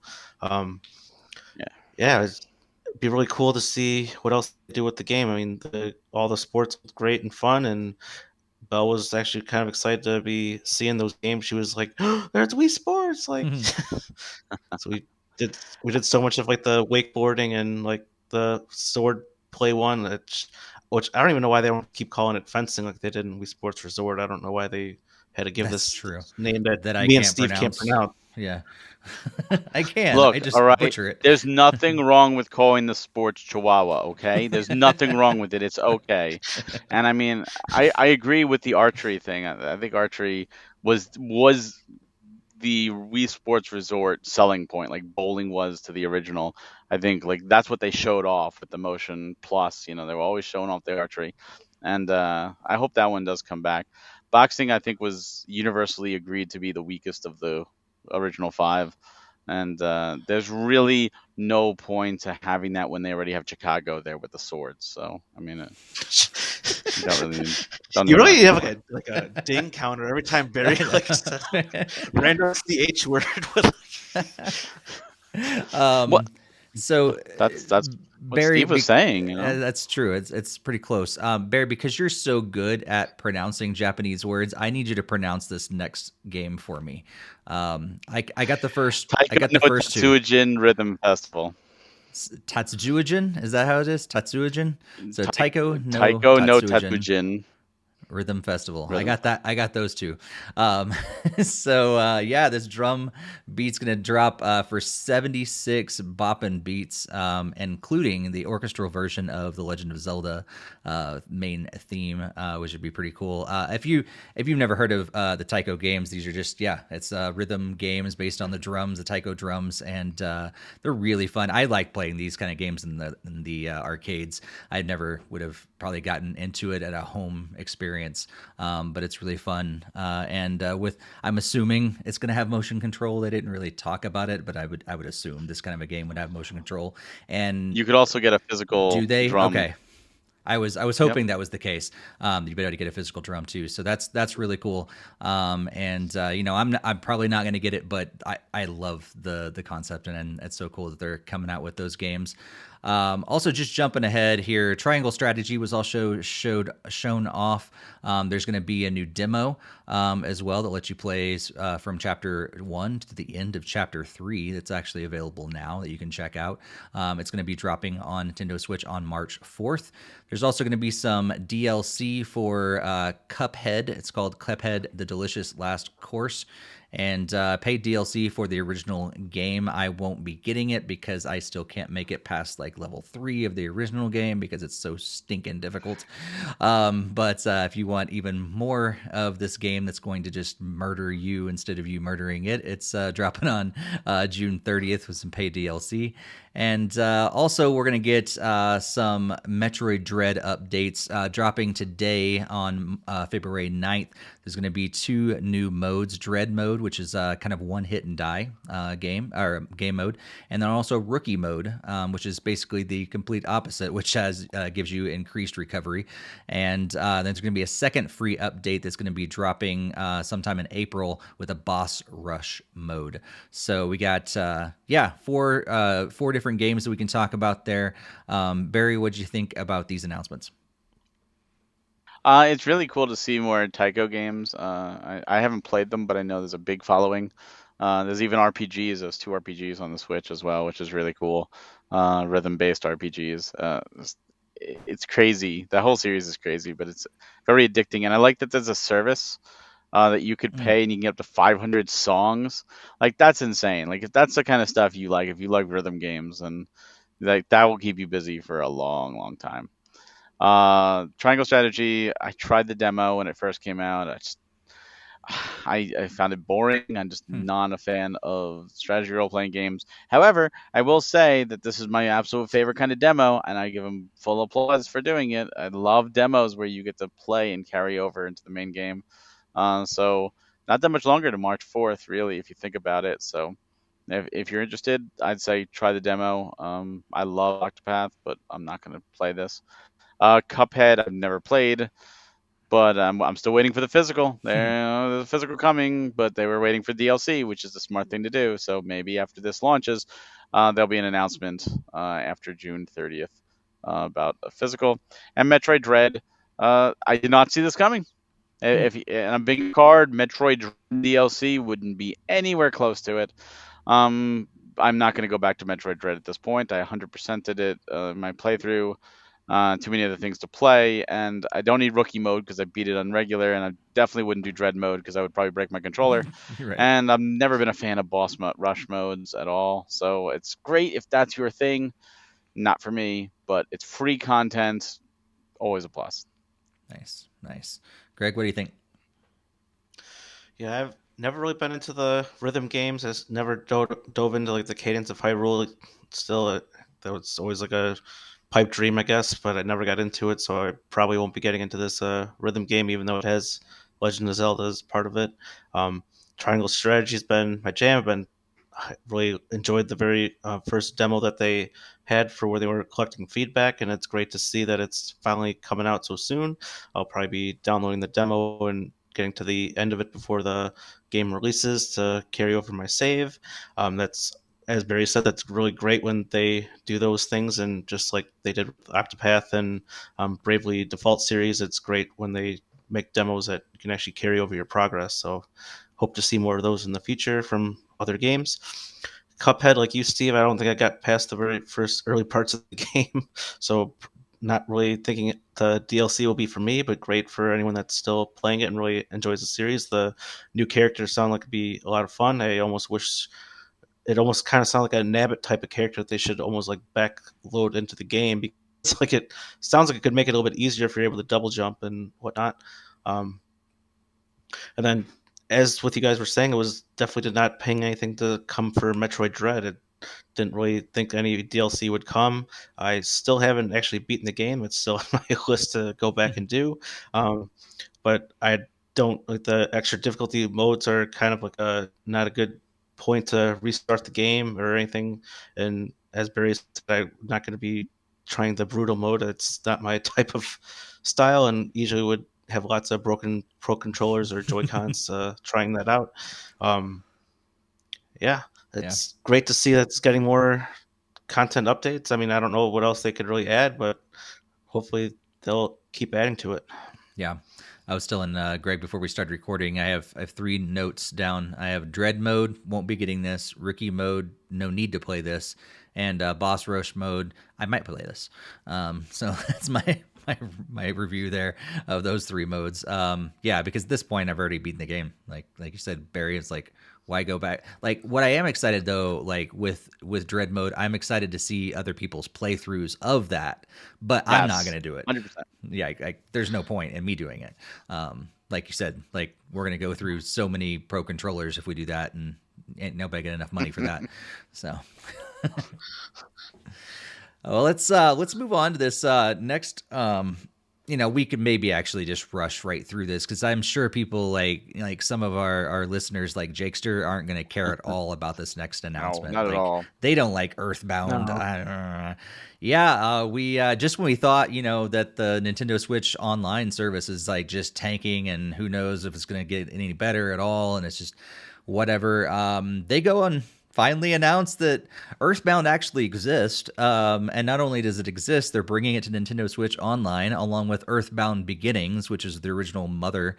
it'd be really cool to see what else they do with the game. I mean, all the sports was great and fun, and Belle was actually kind of excited to be seeing those games. She was like, "Oh, there's Wii Sports!" Like, so we did so much of like the wakeboarding and like the sword play one, which I don't even know why they don't keep calling it fencing like they did in Wii Sports Resort. I don't know why they had to give this name that me and Steve can't pronounce. Yeah. I can. Look, I just all right, butcher it. There's nothing wrong with calling the sports Chihuahua, okay? There's nothing wrong with it. It's okay. And I mean, I agree with the archery thing. I think archery was the Wii Sports Resort selling point, like bowling was to the original. I think like that's what they showed off with the Motion Plus. They were always showing off the archery. And I hope that one does come back. Boxing, I think, was universally agreed to be the weakest of the original 5. And there's really no point to having that when they already have Chicago there with the swords. So, I mean, You don't really don't You need really much. have like a ding counter every time Barry like says random the H word with What? So That's what Barry, Steve was saying. You know. that's true. It's pretty close. Barry, because you're so good at pronouncing Japanese words, I need you to pronounce this next game for me. I got the first. I Taiko got no the first two. Tatsujin Rhythm Festival. Tatsujin, is that how it is? Tatsujin. So Taiko no Taiko no Tatsujin Tatsujin Rhythm Festival. I Rhythm got that. I got those two. So yeah, this drum beat's gonna drop for 76 boppin' beats, including the orchestral version of the Legend of Zelda main theme, which would be pretty cool. If you've never heard of the Taiko games, these are just it's rhythm games based on the drums, the Taiko drums, and they're really fun. I like playing these kind of games in the arcades. I never would have probably gotten into it at a home experience. But it's really fun. I'm assuming it's going to have motion control. They didn't really talk about it, but I would assume this kind of a game would have motion control. And You could also get a physical do they? drum. Okay. I was hoping that was the case. You'd be able to get a physical drum too, so that's really cool. I'm probably not going to get it, but I love the concept, and it's so cool that they're coming out with those games. Also, just jumping ahead here, Triangle Strategy was also shown off. There's going to be a new demo as well that lets you play from Chapter 1 to the end of Chapter 3. That's actually available now that you can check out. It's going to be dropping on Nintendo Switch on March 4th. There's also going to be some DLC for Cuphead. It's called Cuphead: The Delicious Last Course. And paid DLC for the original game. I won't be getting it because I still can't make it past like level 3 of the original game because it's so stinking difficult. But if you want even more of this game that's going to just murder you instead of you murdering it, it's dropping on June 30th with some paid DLC. And also, we're going to get some Metroid Dread updates dropping today on February 9th. There's going to be 2 new modes: Dread mode, which is kind of one hit and die game mode, and then also Rookie mode, which is basically the complete opposite, which gives you increased recovery. And then there's going to be a second free update that's going to be dropping sometime in April with a boss rush mode. So we got 4 different games that we can talk about there. Barry, what did you think about these announcements? It's really cool to see more Taiko games. I haven't played them, but I know there's a big following. There's even RPGs. There's 2 RPGs on the Switch as well, which is really cool. Rhythm-based RPGs. It's crazy. The whole series is crazy, but it's very addicting. And I like that there's a service that you could pay and you can get up to 500 songs. Like, that's insane. Like, if that's the kind of stuff you like, if you like rhythm games, and like that will keep you busy for a long, long time. Triangle Strategy, I tried the demo when it first came out. I found it boring. I'm just not a fan of strategy role-playing games. However, I will say that this is my absolute favorite kind of demo, and I give them full applause for doing it. I love demos where you get to play and carry over into the main game. So not that much longer to March 4th, really, if you think about it. So if you're interested, I'd say try the demo. I love Octopath, but I'm not going to play this. Cuphead, I've never played, but I'm still waiting for the physical. There's a physical coming, but they were waiting for DLC, which is the smart thing to do. So maybe after this launches, there'll be an announcement after June 30th about a physical. And Metroid Dread, I did not see this coming. And a big card, Metroid Dread DLC wouldn't be anywhere close to it. I'm not going to go back to Metroid Dread at this point. I 100%ed it in my playthrough. Too many other things to play, and I don't need Rookie mode because I beat it on regular, and I definitely wouldn't do Dread mode because I would probably break my controller. Right. And I've never been a fan of rush modes at all, so it's great if that's your thing. Not for me, but it's free content, always a plus. Nice. Greg, what do you think? Yeah, I've never really been into the rhythm games. I never dove into like the Cadence of Hyrule. Still, that was always like a pipe dream, I guess, but I never got into it, so I probably won't be getting into this rhythm game, even though it has Legend of Zelda as part of it. Triangle Strategy has been my jam. I've been I really enjoyed the very first demo that they had for where they were collecting feedback, and it's great to see that it's finally coming out so soon. I'll probably be downloading the demo and getting to the end of it before the game releases to carry over my save. That's, as Barry said, that's really great when they do those things, and just like they did with Octopath and Bravely Default series, it's great when they make demos that you can actually carry over your progress. So hope to see more of those in the future from other games. Cuphead, like you, Steve, I don't think I got past the very first early parts of the game, so not really thinking the DLC will be for me, but great for anyone that's still playing it and really enjoys the series. The new characters sound like it'd be a lot of fun. I almost wish it almost kind of sounds like a Nabbit type of character that they should almost like backload into the game, because like it sounds like it could make it a little bit easier if you're able to double jump and whatnot. Um, and then, as what you guys were saying, it was definitely did not ping anything to come for Metroid Dread. It didn't really think any DLC would come. I still haven't actually beaten the game. It's still on my list to go back and do. But I don't like the extra difficulty modes are kind of like a not a good point to restart the game or anything. And as Barry said, I'm not going to be trying the brutal mode. It's not my type of style, and usually would have lots of broken Pro controllers or Joy Cons trying that out. Yeah, it's great to see that it's getting more content updates. I mean, I don't know what else they could really add, but hopefully they'll keep adding to it. Yeah. I was telling Greg before we started recording, I have 3 notes down. I have Dread mode, won't be getting this. Rookie mode, no need to play this. And Boss Rush mode, I might play this. So that's my review there of those 3 modes. Yeah, because at this point I've already beaten the game. Like you said, Barry, it's like, why go back? Like, what I am excited though, like with Dread mode, I'm excited to see other people's playthroughs of that, but yes, I'm not going to do it. 100%. Yeah, there's no point in me doing it. Like you said, like we're going to go through so many Pro controllers if we do that, and ain't nobody get enough money for that. So, well, let's move on to this next. We could maybe actually just rush right through this, because I'm sure people like some of our listeners like Jakester aren't going to care at all about this next announcement. No, not at all. They don't like Earthbound. No. We just when we thought that the Nintendo Switch Online service is like just tanking, and who knows if it's going to get any better at all, and it's just whatever. They go on. Finally announced that Earthbound actually exists, and not only does it exist, they're bringing it to Nintendo Switch Online, along with Earthbound Beginnings, which is the original Mother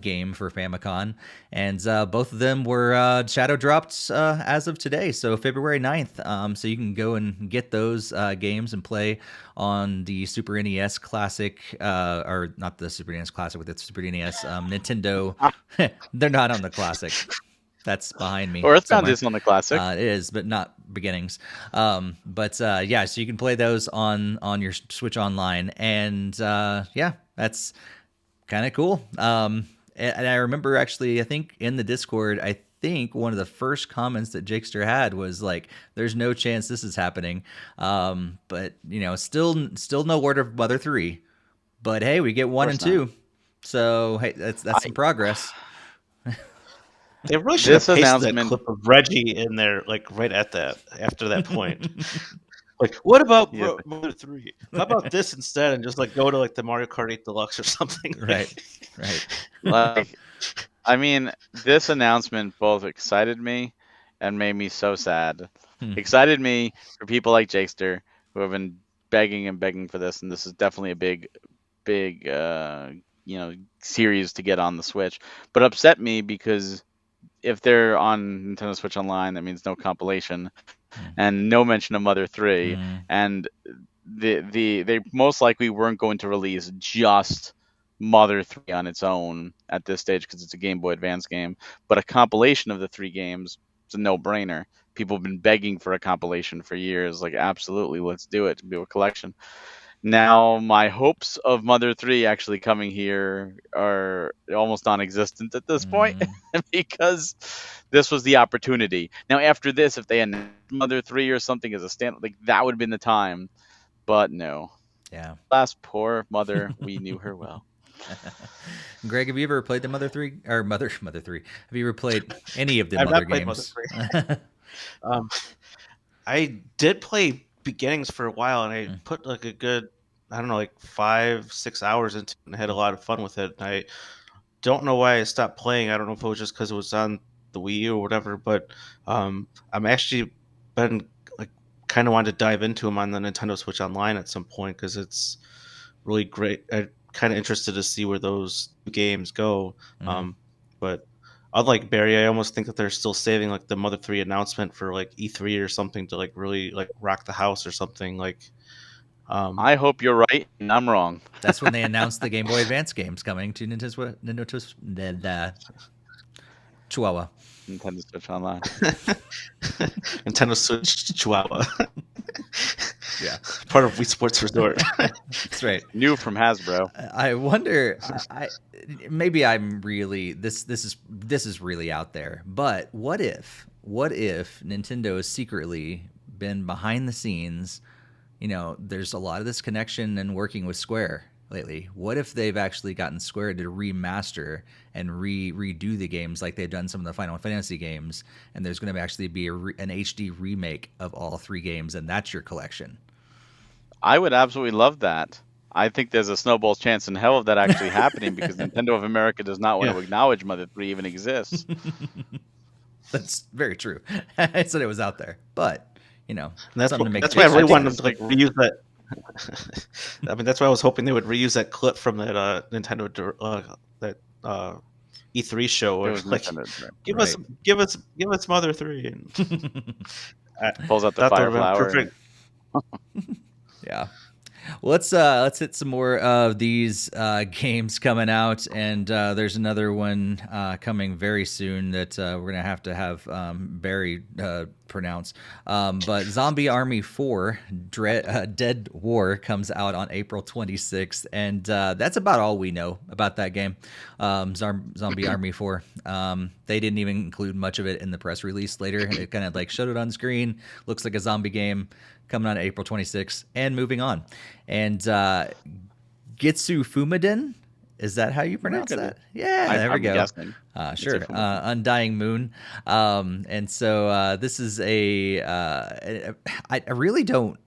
game for Famicom, and both of them were shadow dropped as of today, so February 9th, so you can go and get those games and play on the Super NES Classic, or not the Super NES Classic, with the Super NES Nintendo. They're not on the Classic. That's behind me. Earthbound is on the Classic. It is, but not Beginnings. So you can play those on your Switch Online, and that's kind of cool. And I remember actually, I think in the Discord, I think one of the first comments that Jakester had was like, "There's no chance this is happening," but still no word of Mother 3. But hey, we get 1 and 2, so hey, that's some progress. They really should have pasted that clip of Reggie in there, like right after that point. Like, what about Mother 3? How about this instead? And just like go to like the Mario Kart 8 Deluxe or something. Right. Like, I mean, this announcement both excited me and made me so sad. Excited me for people like Jakester, who have been begging and begging for this, and this is definitely a big series to get on the Switch. But upset me because if they're on Nintendo Switch Online, that means no compilation and no mention of Mother 3. And they most likely weren't going to release just Mother 3 on its own at this stage, because it's a Game Boy Advance game. But a compilation of the 3 games, it's a no-brainer. People have been begging for a compilation for years. Like, absolutely, let's do it. Do a collection. Now, my hopes of Mother 3 actually coming here are almost non-existent at this point, because this was the opportunity. Now, after this, if they announced Mother 3 or something as a stand, like that would have been the time, but no. Yeah. Last poor Mother, we knew her well. Greg, have you ever played the Mother 3 or Mother 3? Have you ever played any of the Mother games? Mother 3. Um, I did play beginnings for a while, and I Mm. put like a good, I don't know, like 5-6 hours into it and had a lot of fun with it. And I don't know why I stopped playing. I don't know if it was just because it was on the Wii U or whatever, but I'm actually been like kind of wanted to dive into them on the Nintendo Switch Online at some point because it's really great. I'm kind of interested to see where those games go. Mhm. Um, but unlike Barry, I almost think that they're still saving like the Mother 3 announcement for like E3 or something to like really like rock the house or something like. Um, I hope you're right and I'm wrong. That's when they announced the Game Boy Advance games coming to Nintendo Chihuahua. Nintendo Switch Online. Nintendo Switch Chihuahua. Yeah, Part of Wii Sports Resort. that's right. New from Hasbro. I wonder. Maybe I'm really this is really out there. But what if Nintendo has secretly been behind the scenes? There's a lot of this connection and working with Square lately. What if they've actually gotten Square to remaster and redo the games like they've done some of the Final Fantasy games, and there's going to actually be an HD remake of all 3 games, and that's your collection? I would absolutely love that. I think there's a snowball's chance in hell of that actually happening because Nintendo of America does not want Yeah. to acknowledge Mother 3 even exists. That's very true. I said it was out there, but And that's something to make. that's why I really think wanted them it's to like reuse that. I mean, that's why I was hoping they would reuse that clip from that that E3 show, It where was like Nintendo. give Right. give us Mother 3, and I Pulls out the that would fire have been flower. perfect. Yeah. Well, let's hit some more of these games coming out, and there's another one coming very soon that we're gonna have to have Barry pronounce. But Zombie Army 4 Dead War comes out on April 26th, and that's about all we know about that game. Zombie Army 4. They didn't even include much of it in the press release later. It kind of like showed it on screen. Looks like a zombie game coming on April 26th, and moving on. And Gitsu Fumaden, is that how you pronounce Very good. that? Yeah, there we I'm go. guessing. Sure. Gitsu Fumaden. Undying Moon. And so this is I really don't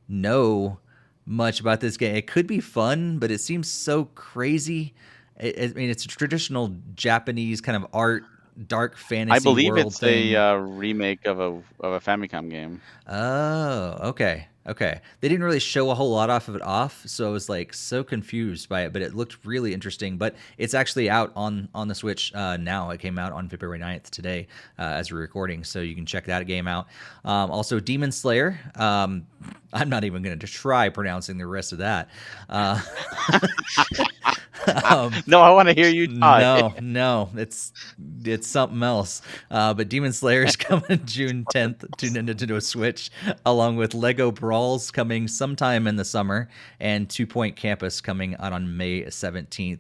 know much about this game. It could be fun, but it seems so crazy. I mean, it's a traditional Japanese kind of art, dark fantasy I believe world it's thing. a remake of a Famicom game. Oh, okay. They didn't really show a whole lot off, so I was like so confused by it, but it looked really interesting. But it's actually out on the Switch now. It came out on February 9th today as we're recording, so you can check that game out. Also, Demon Slayer. I'm not even going to try pronouncing the rest of that. No, I want to hear you try. No, it's something else. But Demon Slayer is coming June 10th to Nintendo Switch, along with Lego Brawls coming sometime in the summer, and 2 Point Campus coming out on May 17th.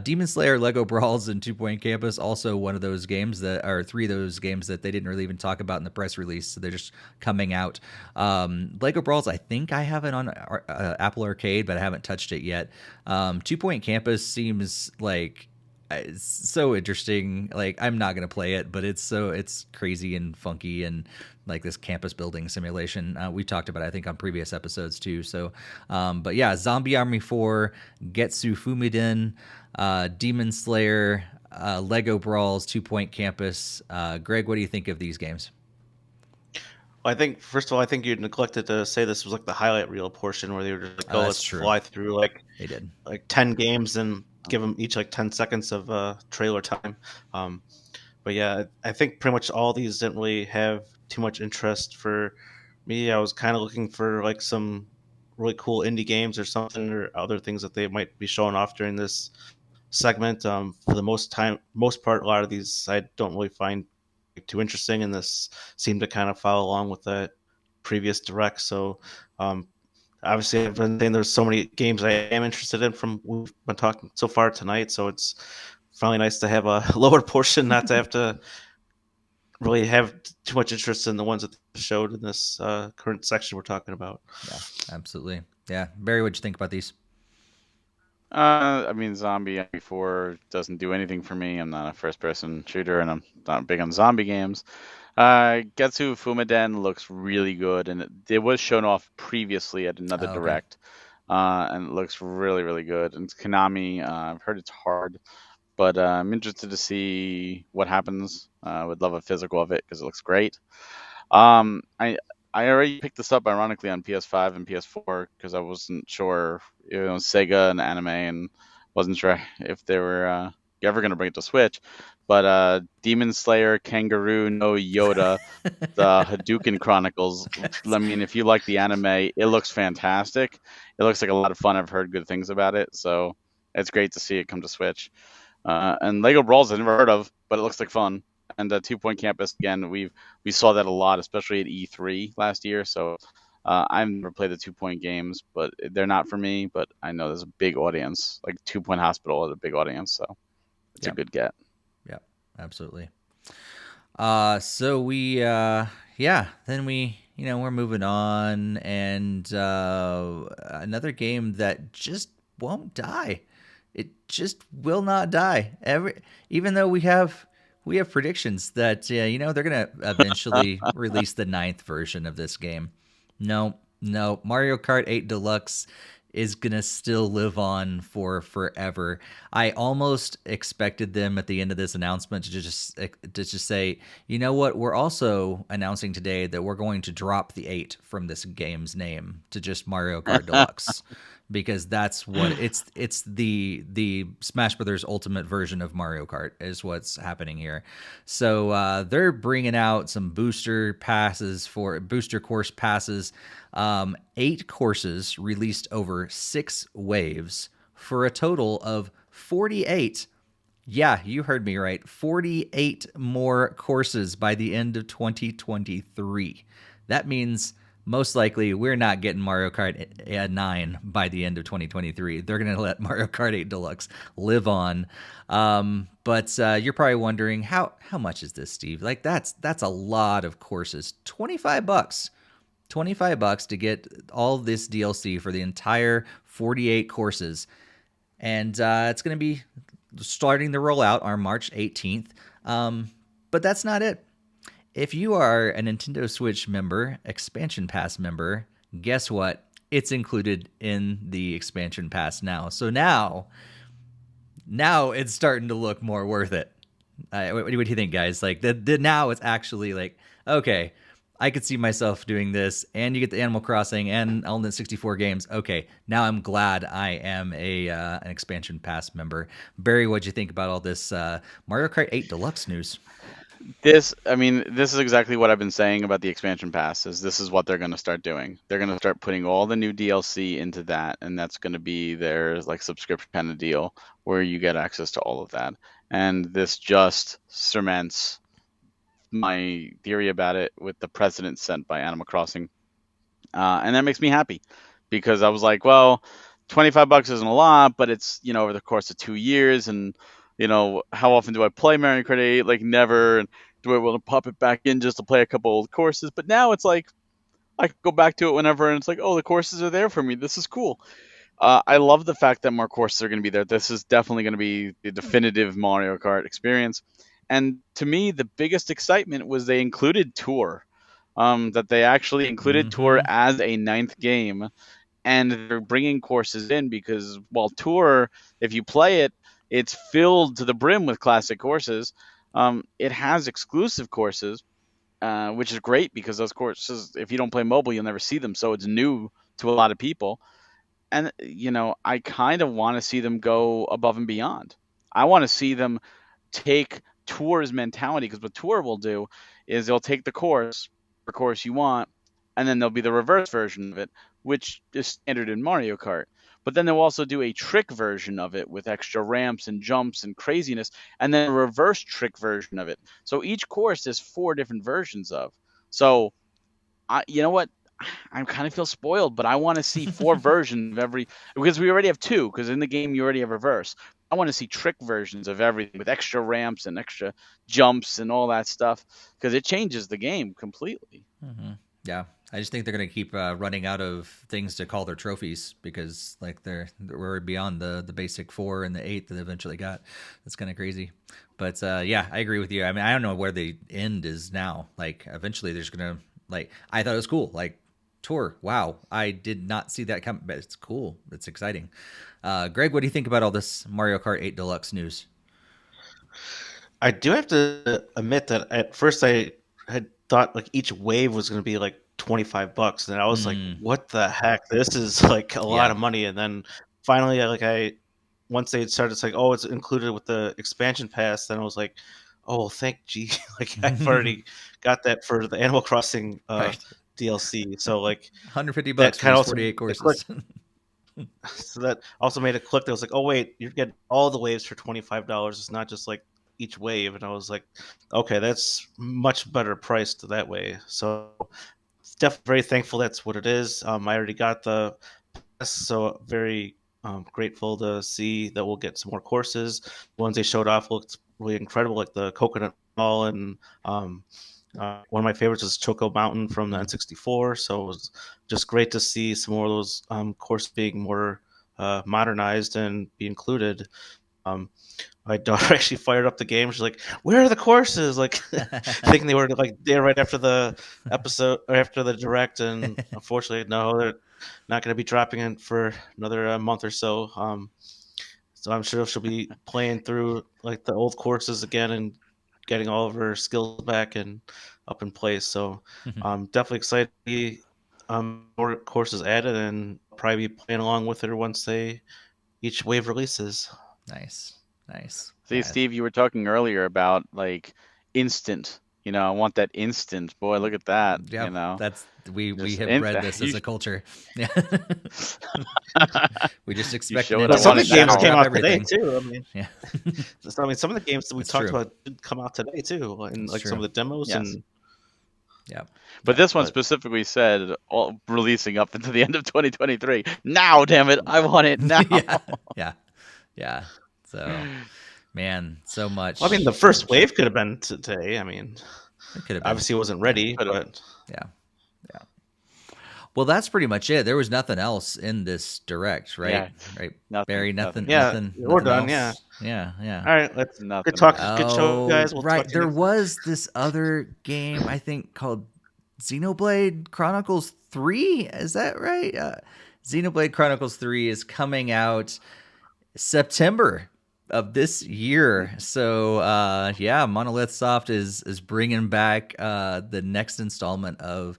Demon Slayer, Lego Brawls, and 2 Point Campus also one of those games that are 3 of those games that they didn't really even talk about in the press release, so they're just coming out. Lego Brawls, I think I have it on Apple Arcade, but I haven't touched it yet. 2 Point Campus seems like it's so interesting. Like, I'm not gonna play it, but it's crazy and funky and like this campus building simulation. We talked about it, I think, on previous episodes too. So, but yeah, Zombie Army 4, Getsu Fumiden, Demon Slayer, Lego Brawls, 2 Point Campus. Greg, what do you think of these games? Well, I think first of all, I think you neglected to say this was like the highlight reel portion where they were just like, Oh, "Oh, that's let's true. fly through They did. like 10 games and give them each like 10 seconds of trailer time." But yeah, I think pretty much all these didn't really have too much interest for me. I was kind of looking for like some really cool indie games or something or other things that they might be showing off during this segment. For the most part, a lot of these I don't really find too interesting, and this seemed to kind of follow along with that previous direct. So, obviously, I've been saying there's so many games I am interested in from we've been talking so far tonight. So it's finally nice to have a lower portion, not to have to really have too much interest in the ones that they showed in this current section we're talking about. Yeah, absolutely. Yeah, Barry, what'd you think about these? I mean, Zombie Army 4 doesn't do anything for me. I'm not a first-person shooter, and I'm not big on zombie games. Getsu Fumaden looks really good, and it was shown off previously at another Oh, okay. direct, and it looks really, really good. And it's Konami, I've heard it's hard, but I'm interested to see what happens. Would love a physical of it because it looks great. Um, I I already picked this up ironically on PS5 and PS4 because I wasn't sure, Sega and anime, and wasn't sure if they were ever gonna bring it to Switch. But Demon Slayer Kangaroo no Yoda, the Hadouken Chronicles. I mean, if you like the anime, it looks fantastic. It looks like a lot of fun. I've heard good things about it, so it's great to see it come to Switch. And Lego Brawls I've never heard of, but it looks like fun. And Two Point Campus again, we saw that a lot, especially at E3 last year. So I've never played the 2 Point games, but they're not for me. But I know there's a big audience, like 2 Point Hospital is a big audience, so it's a Yep. good get. Yep. Absolutely. So we, yeah, then we, we're moving on, and another game that just won't die. It just will not die. Even though we have predictions that they're gonna eventually release the ninth version of this game. No, no, Mario Kart 8 Deluxe is gonna still live on for forever. I almost expected them at the end of this announcement to just say, you know what, we're also announcing today that we're going to drop the 8 from this game's name to just Mario Kart Deluxe. Because that's what it's the Smash Brothers Ultimate version of Mario Kart is what's happening here. So they're bringing out some booster course passes, 8 courses released over 6 waves for a total of 48. Yeah, you heard me right. 48 more courses by the end of 2023. That means most likely we're not getting Mario Kart 9 by the end of 2023. They're going to let Mario Kart 8 Deluxe live on. But you're probably wondering how much is this, Steve? Like that's a lot of courses. $25. $25 to get all this DLC for the entire 48 courses. And it's going to be starting the rollout on March 18th. But that's not it. If you are a Nintendo Switch member, expansion pass member, guess what? It's included in the expansion pass now. So now it's starting to look more worth it. What do you think, guys? Like now it's actually like, okay, I could see myself doing this, and you get the Animal Crossing and all the 64 games. Okay, now I'm glad I am an expansion pass member. Barry, what'd you think about all this Mario Kart 8 Deluxe news? This is exactly what I've been saying about the expansion pass. This is what they're going to start doing. They're going to start putting all the new DLC into that, and that's going to be their like subscription kind of deal where you get access to all of that. And this just cements my theory about it with the precedent set by Animal Crossing, and that makes me happy because I was like, well, $25 isn't a lot, but it's over the course of 2 years, and how often do I play Mario Kart 8? Like never. And do I want to pop it back in just to play a couple old courses? But now it's like I can go back to it whenever, and it's like, oh, the courses are there for me. This is cool. I love the fact that more courses are going to be there. This is definitely going to be the definitive Mario Kart experience. And to me, the biggest excitement was they included Tour. That they actually included Tour as a ninth game, and they're bringing courses in because while Tour, if you play it, it's filled to the brim with classic courses. It has exclusive courses, which is great because those courses, if you don't play mobile, you'll never see them. So it's new to a lot of people. And, I kind of want to see them go above and beyond. I want to see them take Tour's mentality, because what Tour will do is they'll take the course you want, and then there'll be the reverse version of it, which is standard in Mario Kart. But then they'll also do a trick version of it with extra ramps and jumps and craziness, and then a reverse trick version of it. So each course is 4 different versions of. So, you know what? I kind of feel spoiled, but I want to see 4 versions of every, because we already have 2, because in the game you already have reverse. I want to see trick versions of everything with extra ramps and extra jumps and all that stuff, because it changes the game completely. Mm-hmm. Yeah, I just think they're going to keep running out of things to call their trophies because like we're beyond the basic 4 and the 8 that they eventually got. That's kind of crazy. But yeah, I agree with you. I mean, I don't know where the end is now. Like eventually, there's gonna like I thought it was cool. Like tour, wow, I did not see that come, but it's cool. It's exciting. Greg, what do you think about all this Mario Kart 8 Deluxe news? I do have to admit that at first I had thought like each wave was going to be like $25, and I was like, Mm, "What the heck? This is like a lot yeah. of money." And then finally, I once they started, it's like, "Oh, it's included with the expansion pass." Then I was like, "Oh, thank G!" Like I've already got that for the Animal Crossing Right. DLC. So like $150 that for kind of these also 48 made it click. courses. So that also made it click. That was like, "Oh wait, you're getting all the waves for $25. It's not just like each wave." And I was like, okay, that's much better priced that way. So definitely very thankful that's what it is. I already got the pass, so very grateful to see that we'll get some more courses. The ones they showed off looked really incredible, like the Coconut Mall, and one of my favorites is Choco Mountain from the N64. So it was just great to see some more of those courses being more modernized and be included. Um, my daughter actually fired up the game. She's like, "Where are the courses?" Like, thinking they were like there right after the episode or after the direct, and unfortunately, no, they're not going to be dropping in for another month or so. So I'm sure she'll be playing through like the old courses again and getting all of her skills back and up in place. So I'm definitely excited to see more courses added, and probably be playing along with her once they each wave releases. Nice. Nice. See, Yeah. Steve, you were talking earlier about like instant. I want that instant. Boy, look at that. Yeah, that's we Just have bred this as a culture. Yeah. We just you expect show it. Well, I Nintendo some want to of it the games shadow now. came drop out today everything. too. I mean, Yeah. some of the games that we That's talked true. about did come out today too, and That's like some true. of the demos Yes. and Yeah. But Yeah. this one but specifically said releasing up into the end of 2023. Now, damn it, I want it now. Yeah. Yeah. Yeah. So, man, so well, I mean, much, the so first much. wave could have been today. I mean, It could have been. obviously it wasn't Yeah. ready, Could have. but Yeah. Yeah. Well, that's pretty much it. There was nothing else in this direct, right? Yeah. Right, Nothing. Barry. Nothing. yeah, we're Nothing done. Yeah. else. Yeah. Yeah. All right, let's good Nothing talk, else. good show, Oh, guys. We'll talk right. to you There next. was this other game I think called Xenoblade Chronicles 3. Is that right? Xenoblade Chronicles 3 is coming out September of this year. So yeah, Monolith Soft is bringing back the next installment of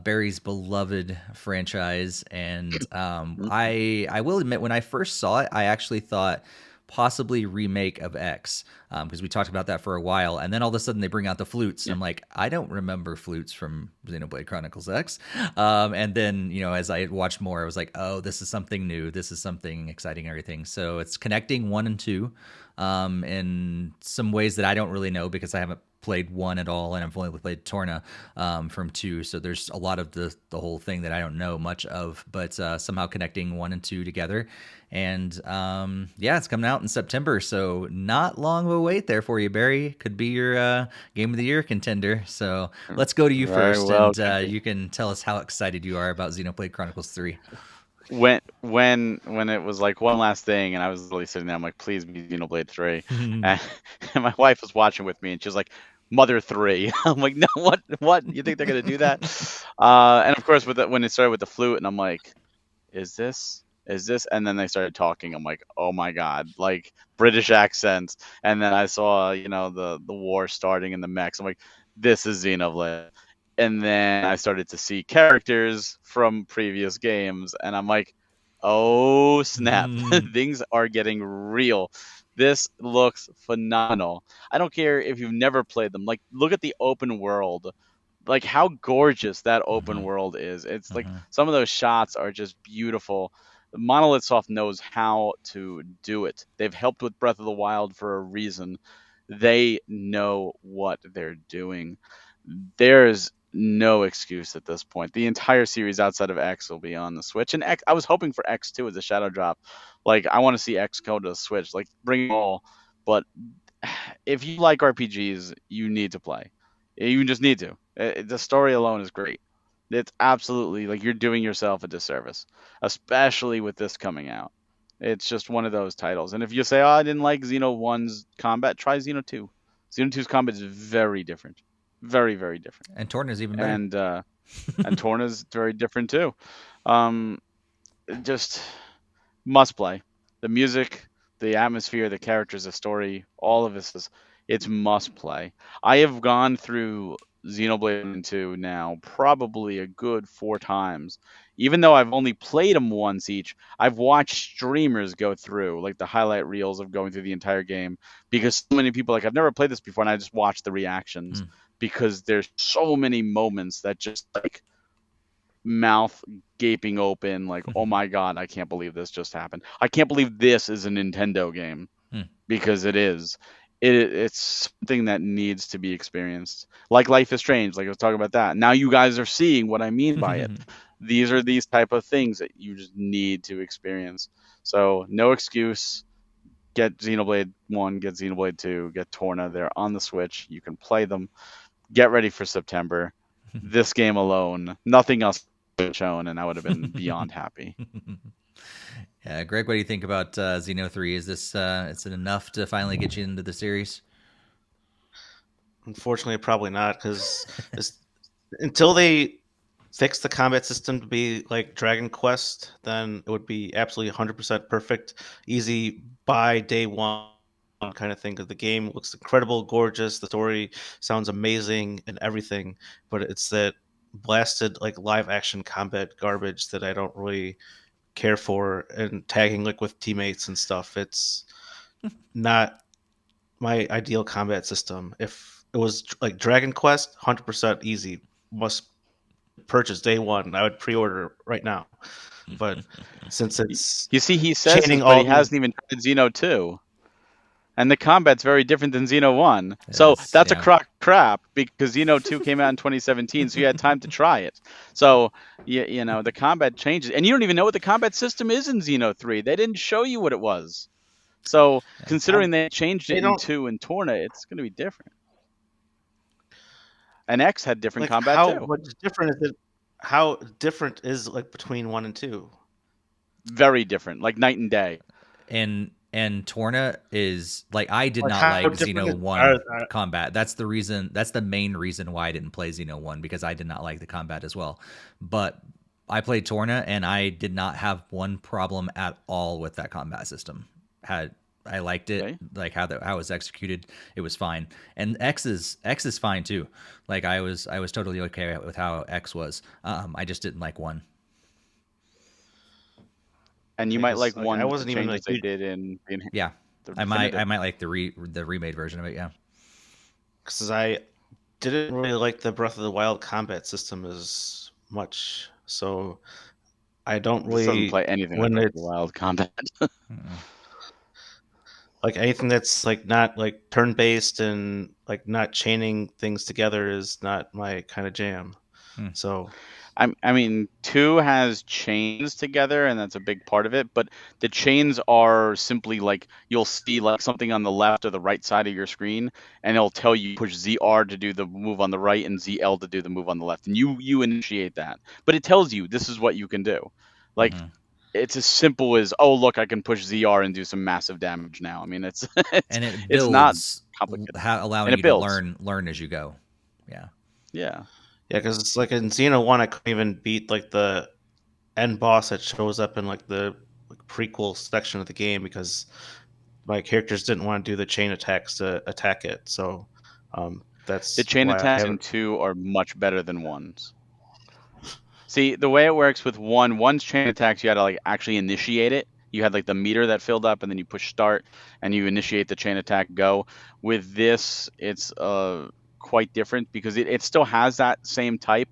Barry's beloved franchise, and I will admit when I first saw it, I actually thought possibly remake of X, because we talked about that for a while, and then all of a sudden they bring out the flutes, and Yeah. I'm like, I don't remember flutes from Xenoblade Chronicles X. And then as I watched more, I was like, oh, this is something new, this is something exciting, and everything. So it's connecting 1 and 2 in some ways that I don't really know because I haven't played 1 at all, and I've only played Torna from 2. So there's a lot of the whole thing that I don't know much of, but somehow connecting 1 and 2 together. And yeah, it's coming out in September, so not long of a wait there for you, Barry. Could be your game of the year contender. So let's go to you Very first, well. and you can tell us how excited you are about Xenoblade Chronicles 3. When it was like one last thing, and I was really sitting there, I'm like, please be Xenoblade 3, and, and my wife was watching with me, and she was like, Mother 3. I'm like, no, what? You think they're gonna do that? And of course, when it started with the flute, and I'm like, is this? And then they started talking. I'm like, oh my god, like British accents. And then I saw, the war starting in the mechs. I'm like, this is Xenoblade. And then I started to see characters from previous games, and I'm like, oh snap, things are getting real. This looks phenomenal. I don't care if you've never played them. Like, look at the open world, like how gorgeous that open world is. It's like some of those shots are just beautiful. Monolith Soft knows how to do it. They've helped with Breath of the Wild for a reason. They know what they're doing. There's no excuse at this point. The entire series outside of X will be on the Switch, and X, I was hoping for X too as a shadow drop. Like, I want to see X go to the Switch. Like, bring it all. But if you like RPGs, you need to play. You just need to. The story alone is great. It's absolutely like you're doing yourself a disservice, especially with this coming out. It's just one of those titles. And if you say, "Oh, I didn't like Xeno 1's combat," try Xeno 2. Xeno 2's combat is very different. Very, very different. And Torna's even better. And Torna's very different too. Um just must play. The music, the atmosphere, the characters, the story, all of this is it's must play. I have gone through Xenoblade 1 and 2 now probably a good 4 times. Even though I've only played them once each, I've watched streamers go through like the highlight reels of going through the entire game because so many people like I've never played this before and I just watch the reactions because there's so many moments that just like mouth gaping open like oh my god, I can't believe this just happened. I can't believe this is a Nintendo game because it is. It's something that needs to be experienced. Like Life is Strange, like I was talking about that. Now you guys are seeing what I mean by it. These are these type of things that you just need to experience. So no excuse. Get Xenoblade 1, get Xenoblade 2, get Torna. They're on the Switch. You can play them. Get ready for September. This game alone, nothing else been shown, and I would have been beyond happy. Yeah, Greg, what do you think about Xeno 3? Is this is it enough to finally get you into the series? Unfortunately, probably not, because until they fix the combat system to be like Dragon Quest, then it would be absolutely 100% perfect, easy by day one kind of thing. Because the game looks incredible, gorgeous, the story sounds amazing, and everything. But it's that blasted like live action combat garbage that I don't really care for, and tagging like with teammates and stuff. It's not my ideal combat system. If it was like Dragon Quest, 100% easy, must purchase day one. I would pre-order right now. But since it's You see, he says this, but he hasn't even tried Xeno 2. And the combat's very different than Xeno 1. So that's a crap because Xeno 2 came out in 2017, so you had time to try it. So, you know, the combat changes. And you don't even know what the combat system is in Xeno 3. They didn't show you what it was. So, considering they changed it in 2 and Torna, it's going to be different. And X had different combat too. What's different is it? How different is like between 1 and 2? Very different, like night and day. And Torna is like I did not like Xeno 1 combat. That's the reason. That's the main reason why I didn't play Xeno 1 because I did not like the combat as well. But I played Torna and I did not have one problem at all with that combat system. I liked it, okay. Like how it was executed. It was fine, and X is fine too. Like I was totally okay with how X was. I just didn't like 1. And you might like 1. I wasn't even like they did in yeah. I might like the remade version of it. Yeah, because I didn't really like the Breath of the Wild combat system as much, so I don't really play anything when it's Wild combat. Like anything that's like not like turn based and like not chaining things together is not my kind of jam. So I mean 2 has chains together and that's a big part of it, but the chains are simply like you'll see like something on the left or the right side of your screen and it'll tell you push ZR to do the move on the right and ZL to do the move on the left, and you initiate that, but it tells you this is what you can do. Like it's as simple as, oh look, I can push ZR and do some massive damage now. I mean, it's and it builds, it's not complicated, allowing you to learn as you go. Yeah, because it's like in Xeno 1, I couldn't even beat like the end boss that shows up in like the prequel section of the game because my characters didn't want to do the chain attacks to attack it. So that's the chain attacks in 2 are much better than 1's. See, the way it works with 1's chain attacks, you had to like actually initiate it. You had like the meter that filled up, and then you push start, and you initiate the chain attack. Go. With this, it's quite different because it still has that same type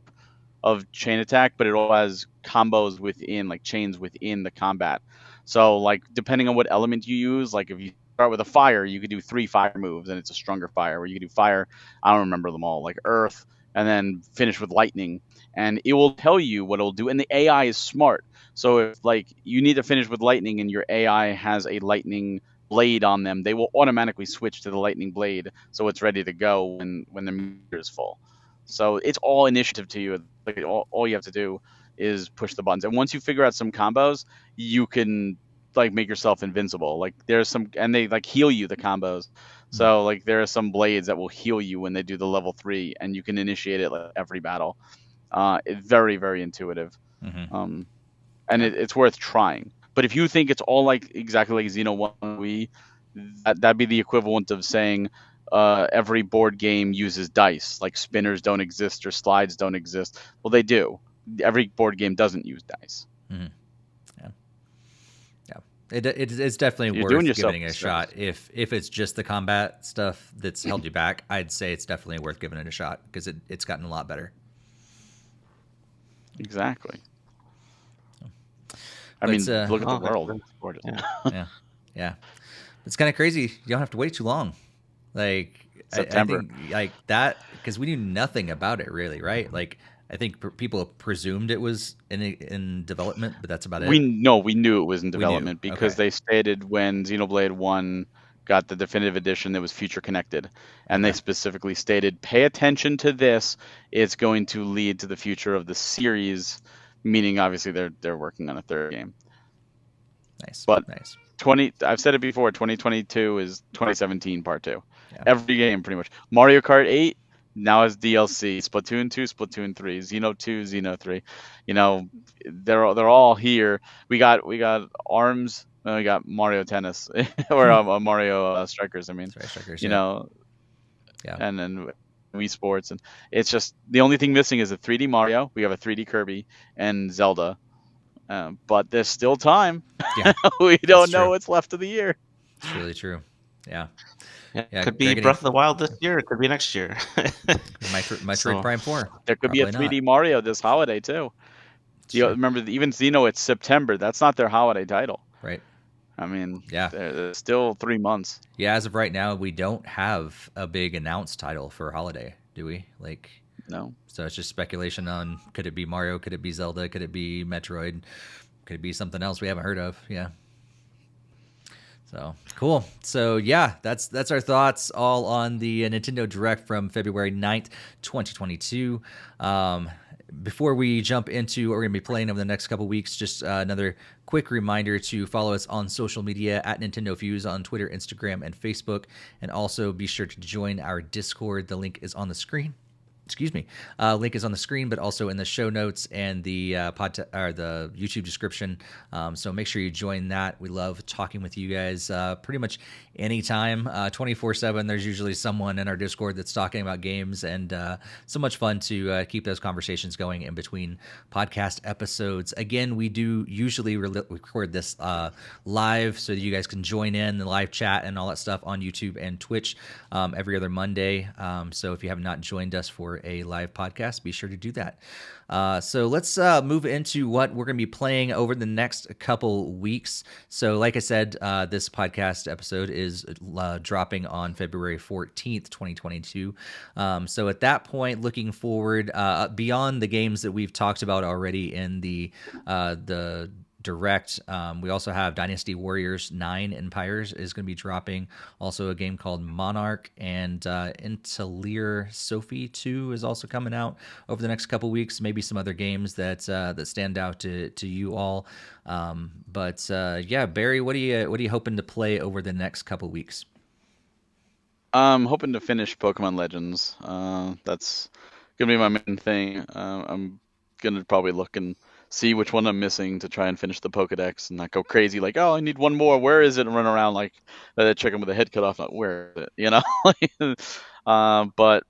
of chain attack, but it all has combos within, like chains within the combat. So like depending on what element you use, like if you start with a fire, you could do 3 fire moves, and it's a stronger fire. Or you could do fire, I don't remember them all, like earth, and then finish with lightning. And it will tell you what it'll do. And the AI is smart. So if like you need to finish with lightning and your AI has a lightning blade on them, they will automatically switch to the lightning blade so it's ready to go when the meter is full. So it's all initiative to you. Like all you have to do is push the buttons, and once you figure out some combos, you can like make yourself invincible. Like there's some, and they like heal you the combos. So like there are some blades that will heal you when they do the level 3, and you can initiate it like every battle. It's very, very intuitive. Mm-hmm. And Yeah. it's worth trying. But if you think it's all like exactly like Xeno 1 Wii, that'd be the equivalent of saying every board game uses dice. Like spinners don't exist or slides don't exist. Well, they do. Every board game doesn't use dice. Mm-hmm. Yeah. Yeah. It's definitely You're doing worth yourself giving it a a shot. service. If it's just the combat stuff that's held you back, I'd say it's definitely worth giving it a shot because it's gotten a lot better. Exactly. I But mean, it's, look at the Oh, that's world. good. It's gorgeous. Yeah. Yeah. It's kind of crazy. You don't have to wait too long. Like I September. think like that because we knew nothing about it really, right? Like I think people presumed it was in development, but that's about it. We knew it was in We knew. development because Okay. they stated when Xenoblade 1 got the definitive edition, it was future connected. And they Okay. specifically stated, pay attention to this. It's going to lead to the future of the series, meaning obviously they're working on a third game. Nice. But Nice. I've said it before, 2022 is 2017 part 2. Yeah. Every game pretty much. Mario Kart 8 now has DLC. Splatoon 2, Splatoon 3, Xeno 2, Xeno 3. You know, they're all here. We got ARMS, we got Mario Tennis or Mario Strikers, I mean. That's right, Strikers, You yeah. know, Yeah. and then Wii Sports, and it's just the only thing missing is a 3D Mario. We have a 3D Kirby and Zelda. But there's still time. Yeah. We don't know true. what's left of the year. It's really true. Yeah. Yeah, could be Greg, Breath of the Wild this year. It could be next year. Metroid So- Prime 4. There could be a Probably 3D Mario this holiday too. Remember, even Xeno, it's September. That's not their holiday title. Right. I mean, Yeah. there's still 3 months. Yeah, as of right now, we don't have a big announced title for holiday, do we? Like, No. so it's just speculation on could it be Mario, could it be Zelda, could it be Metroid, could it be something else we haven't heard of? Yeah. So cool. So yeah, that's our thoughts all on the Nintendo Direct from February 9th, 2022. Before we jump into what we're going to be playing over the next couple weeks, just another quick reminder to follow us on social media at NintendoFuse on Twitter, Instagram, and Facebook. And also be sure to join our Discord. The link is on the screen. Excuse me. Link is on the screen, but also in the show notes and the the YouTube description. So make sure you join that. We love talking with you guys pretty much anytime, 24/7. There's usually someone in our Discord that's talking about games, and so much fun to keep those conversations going in between podcast episodes. Again, we do usually record this live so that you guys can join in the live chat and all that stuff on YouTube and Twitch every other Monday. So if you have not joined us for a live podcast, be sure to do that. So let's move into what we're going to be playing over the next couple weeks. So like I said, this podcast episode is dropping on February 14th, 2022. So at that point, looking forward beyond the games that we've talked about already in the Direct. We also have Dynasty Warriors 9 Empires is going to be dropping. Also a game called Monarch, and Intelier Sophie 2 is also coming out over the next couple weeks. Maybe some other games that stand out to you all. But yeah, Barry, what are you hoping to play over the next couple weeks? I'm hoping to finish Pokemon Legends. That's gonna be my main thing. I'm gonna probably look and see which one I'm missing to try and finish the Pokedex and not go crazy like, oh, I need one more. Where is it? And run around like that chicken with a head cut off. Not where is it? You know. But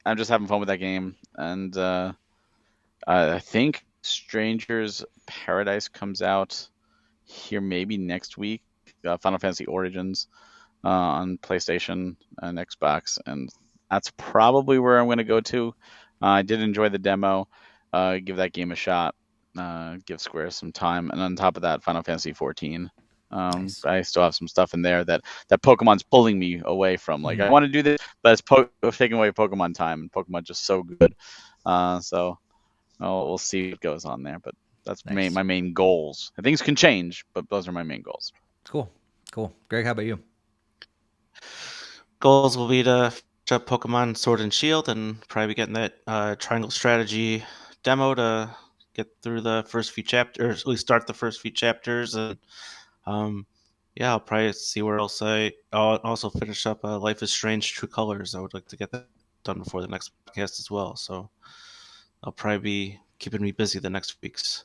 I'm just having fun with that game, and I think Strangers Paradise comes out here maybe next week. Final Fantasy Origins on PlayStation and Xbox, and that's probably where I'm going to go to. I did enjoy the demo. Give that game a shot. Give Square some time, and on top of that, Final Fantasy 14. Nice. I still have some stuff in there that Pokemon's pulling me away from. Like, I want to do this, but it's taking away Pokemon time, and Pokemon's just so good. So we'll see what goes on there, but that's Nice. my main goals. And things can change, but those are my main goals. Cool. Greg, how about you? Goals will be to up Pokemon Sword and Shield and probably getting that Triangle Strategy demo to get through the first few chapters, or at least start the first few chapters. And yeah, I'll probably see where else I'll also finish up Life is Strange True Colors. I would like to get that done before the next podcast as well. So I'll probably be keeping me busy the next weeks.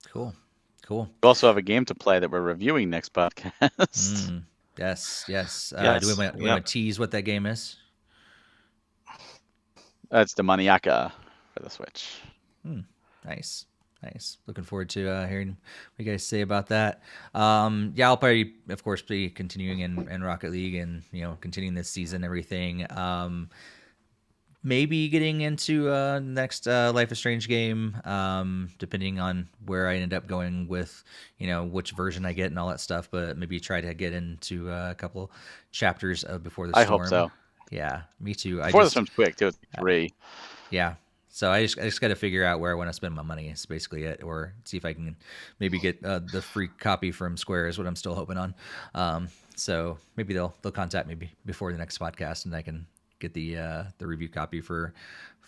Cool. We also have a game to play that we're reviewing next podcast. Yes. Yes. Do we want to tease what that game is? That's Demoniaca for the Switch. Nice. Looking forward to hearing what you guys say about that. Yeah, I'll probably, of course, be continuing in Rocket League and continuing this season, everything. Maybe getting into next Life is Strange game, depending on where I end up going with, which version I get and all that stuff. But maybe try to get into a couple chapters Before the Storm. I hope so. Yeah, me too. Before the Storm's quick too. It's 3. Yeah. So I just got to figure out where I want to spend my money. Is basically it, or see if I can maybe get the free copy from Square is what I'm still hoping on. So maybe they'll contact me before the next podcast, and I can get the review copy for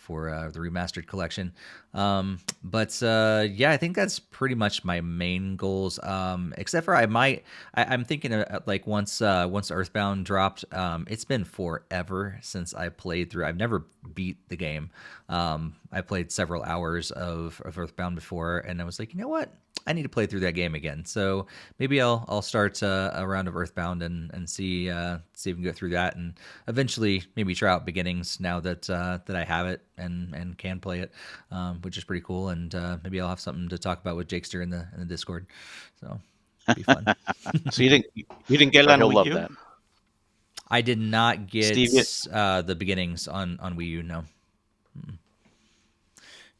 the remastered collection. But yeah, I think that's pretty much my main goals. Except for I'm thinking like once Earthbound dropped, it's been forever since I played through. I've never beat the game. I played several hours of Earthbound before, and I was like, you know what? I need to play through that game again. So maybe I'll start a round of Earthbound and see if we can go through that, and eventually maybe try out Beginnings now that I have it and can play it, which is pretty cool. And maybe I'll have something to talk about with Jakester in the Discord. So it'll be fun. So you didn't get it on Wii U? That. I did not get the Beginnings on Wii U. No.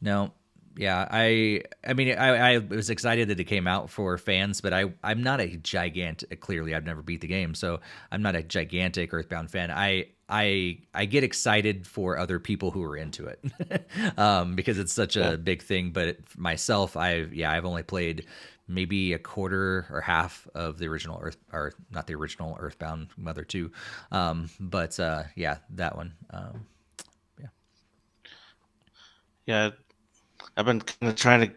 No. Yeah, I mean, I was excited that it came out for fans, but I'm not a gigantic. Clearly, I've never beat the game, so I'm not a gigantic Earthbound fan. I get excited for other people who are into it because it's such a big thing. But myself, I've only played maybe a quarter or half of the original not the original Earthbound Mother 2, but yeah, that one. Yeah. I've been kind of trying to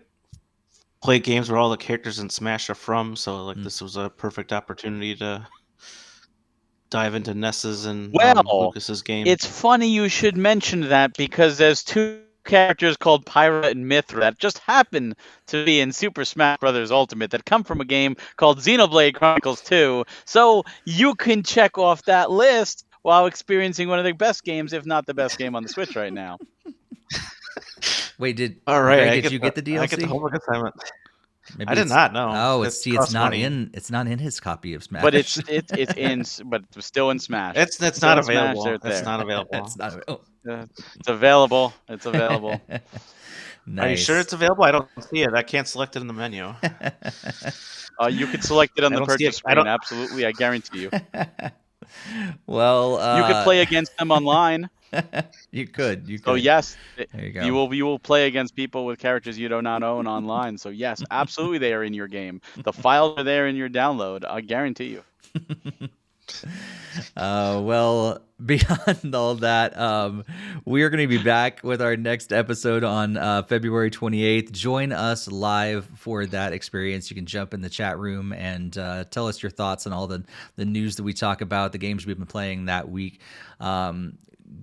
play games where all the characters in Smash are from, so this was a perfect opportunity to dive into Ness's and Lucas's game. It's funny you should mention that because there's 2 characters called Pyra and Mithra that just happen to be in Super Smash Bros. Ultimate that come from a game called Xenoblade Chronicles 2. So you can check off that list while experiencing one of the best games, if not the best game on the Switch right now. Wait, did you get the DLC? I get the homework assignment. Maybe I did not know. Oh, it's not in his copy of Smash. But it's in, but it's still in Smash. It's not available. It's not available. It's not available. It's available. It's available. Nice. Are you sure it's available? I don't see it. I can't select it in the menu. You can select it on the purchase screen. Absolutely, I guarantee you. Well, you could play against them online. You could. So yes, there you go. You will play against people with characters you do not own online. So yes, absolutely, they are in your game. The files are there in your download. I guarantee you. Well, beyond all that, we are going to be back with our next episode on February 28th. Join us live for that experience. You can jump in the chat room and tell us your thoughts on all the news that we talk about, the games we've been playing that week.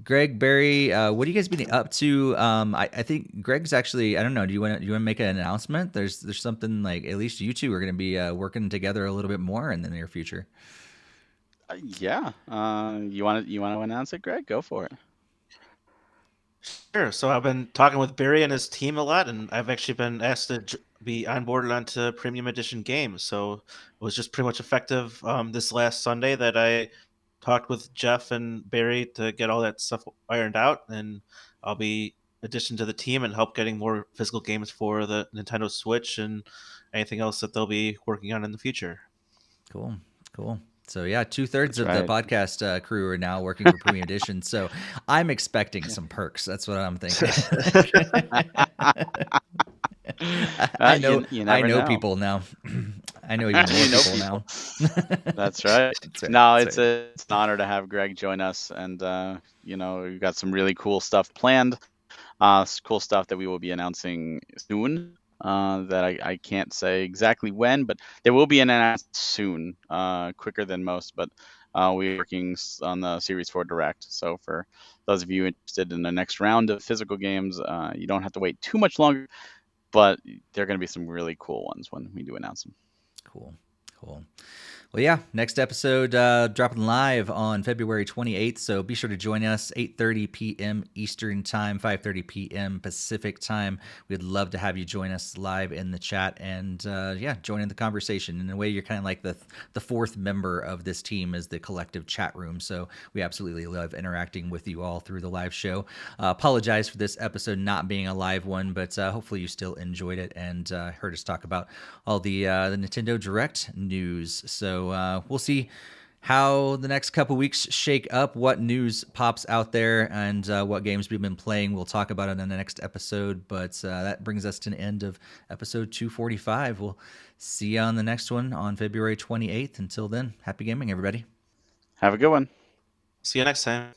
Greg, Barry, what are you guys been up to? I think Greg's actually, I don't know. Do you want to make an announcement? There's something like at least you two are going to be working together a little bit more in the near future. Yeah. You want to announce it, Greg? Go for it. Sure. So I've been talking with Barry and his team a lot, and I've actually been asked to be onboarded onto Premium Edition games. So it was just pretty much effective this last Sunday that I talked with Jeff and Barry to get all that stuff ironed out, and I'll be addition to the team and help getting more physical games for the Nintendo Switch and anything else that they'll be working on in the future. Cool. So yeah, 2/3 of the podcast crew are now working for Premium Edition. So I'm expecting some perks. That's what I'm thinking. I know people now. I know even more You know people now. That's right. That's right. No, That's right. it's an honor to have Greg join us, and we've got some really cool stuff planned. Cool stuff that we will be announcing soon. That I can't say exactly when, but there will be an announcement soon, quicker than most. But we're working on the Series 4 Direct. So for those of you interested in the next round of physical games, you don't have to wait too much longer. But there are going to be some really cool ones when we do announce them. Cool. Well, yeah, next episode dropping live on February 28th, so be sure to join us, 8:30 p.m. Eastern Time, 5:30 p.m. Pacific Time. We'd love to have you join us live in the chat and, join in the conversation. In a way, you're kind of like the fourth member of this team as the collective chat room, so we absolutely love interacting with you all through the live show. Apologize for this episode not being a live one, but hopefully you still enjoyed it and heard us talk about all the Nintendo Direct news. So we'll see how the next couple weeks shake up, what news pops out there, and what games we've been playing. We'll talk about it in the next episode, but that brings us to the end of episode 245. We'll see you on the next one on February 28th. Until then, happy gaming, everybody. Have a good one. See you next time.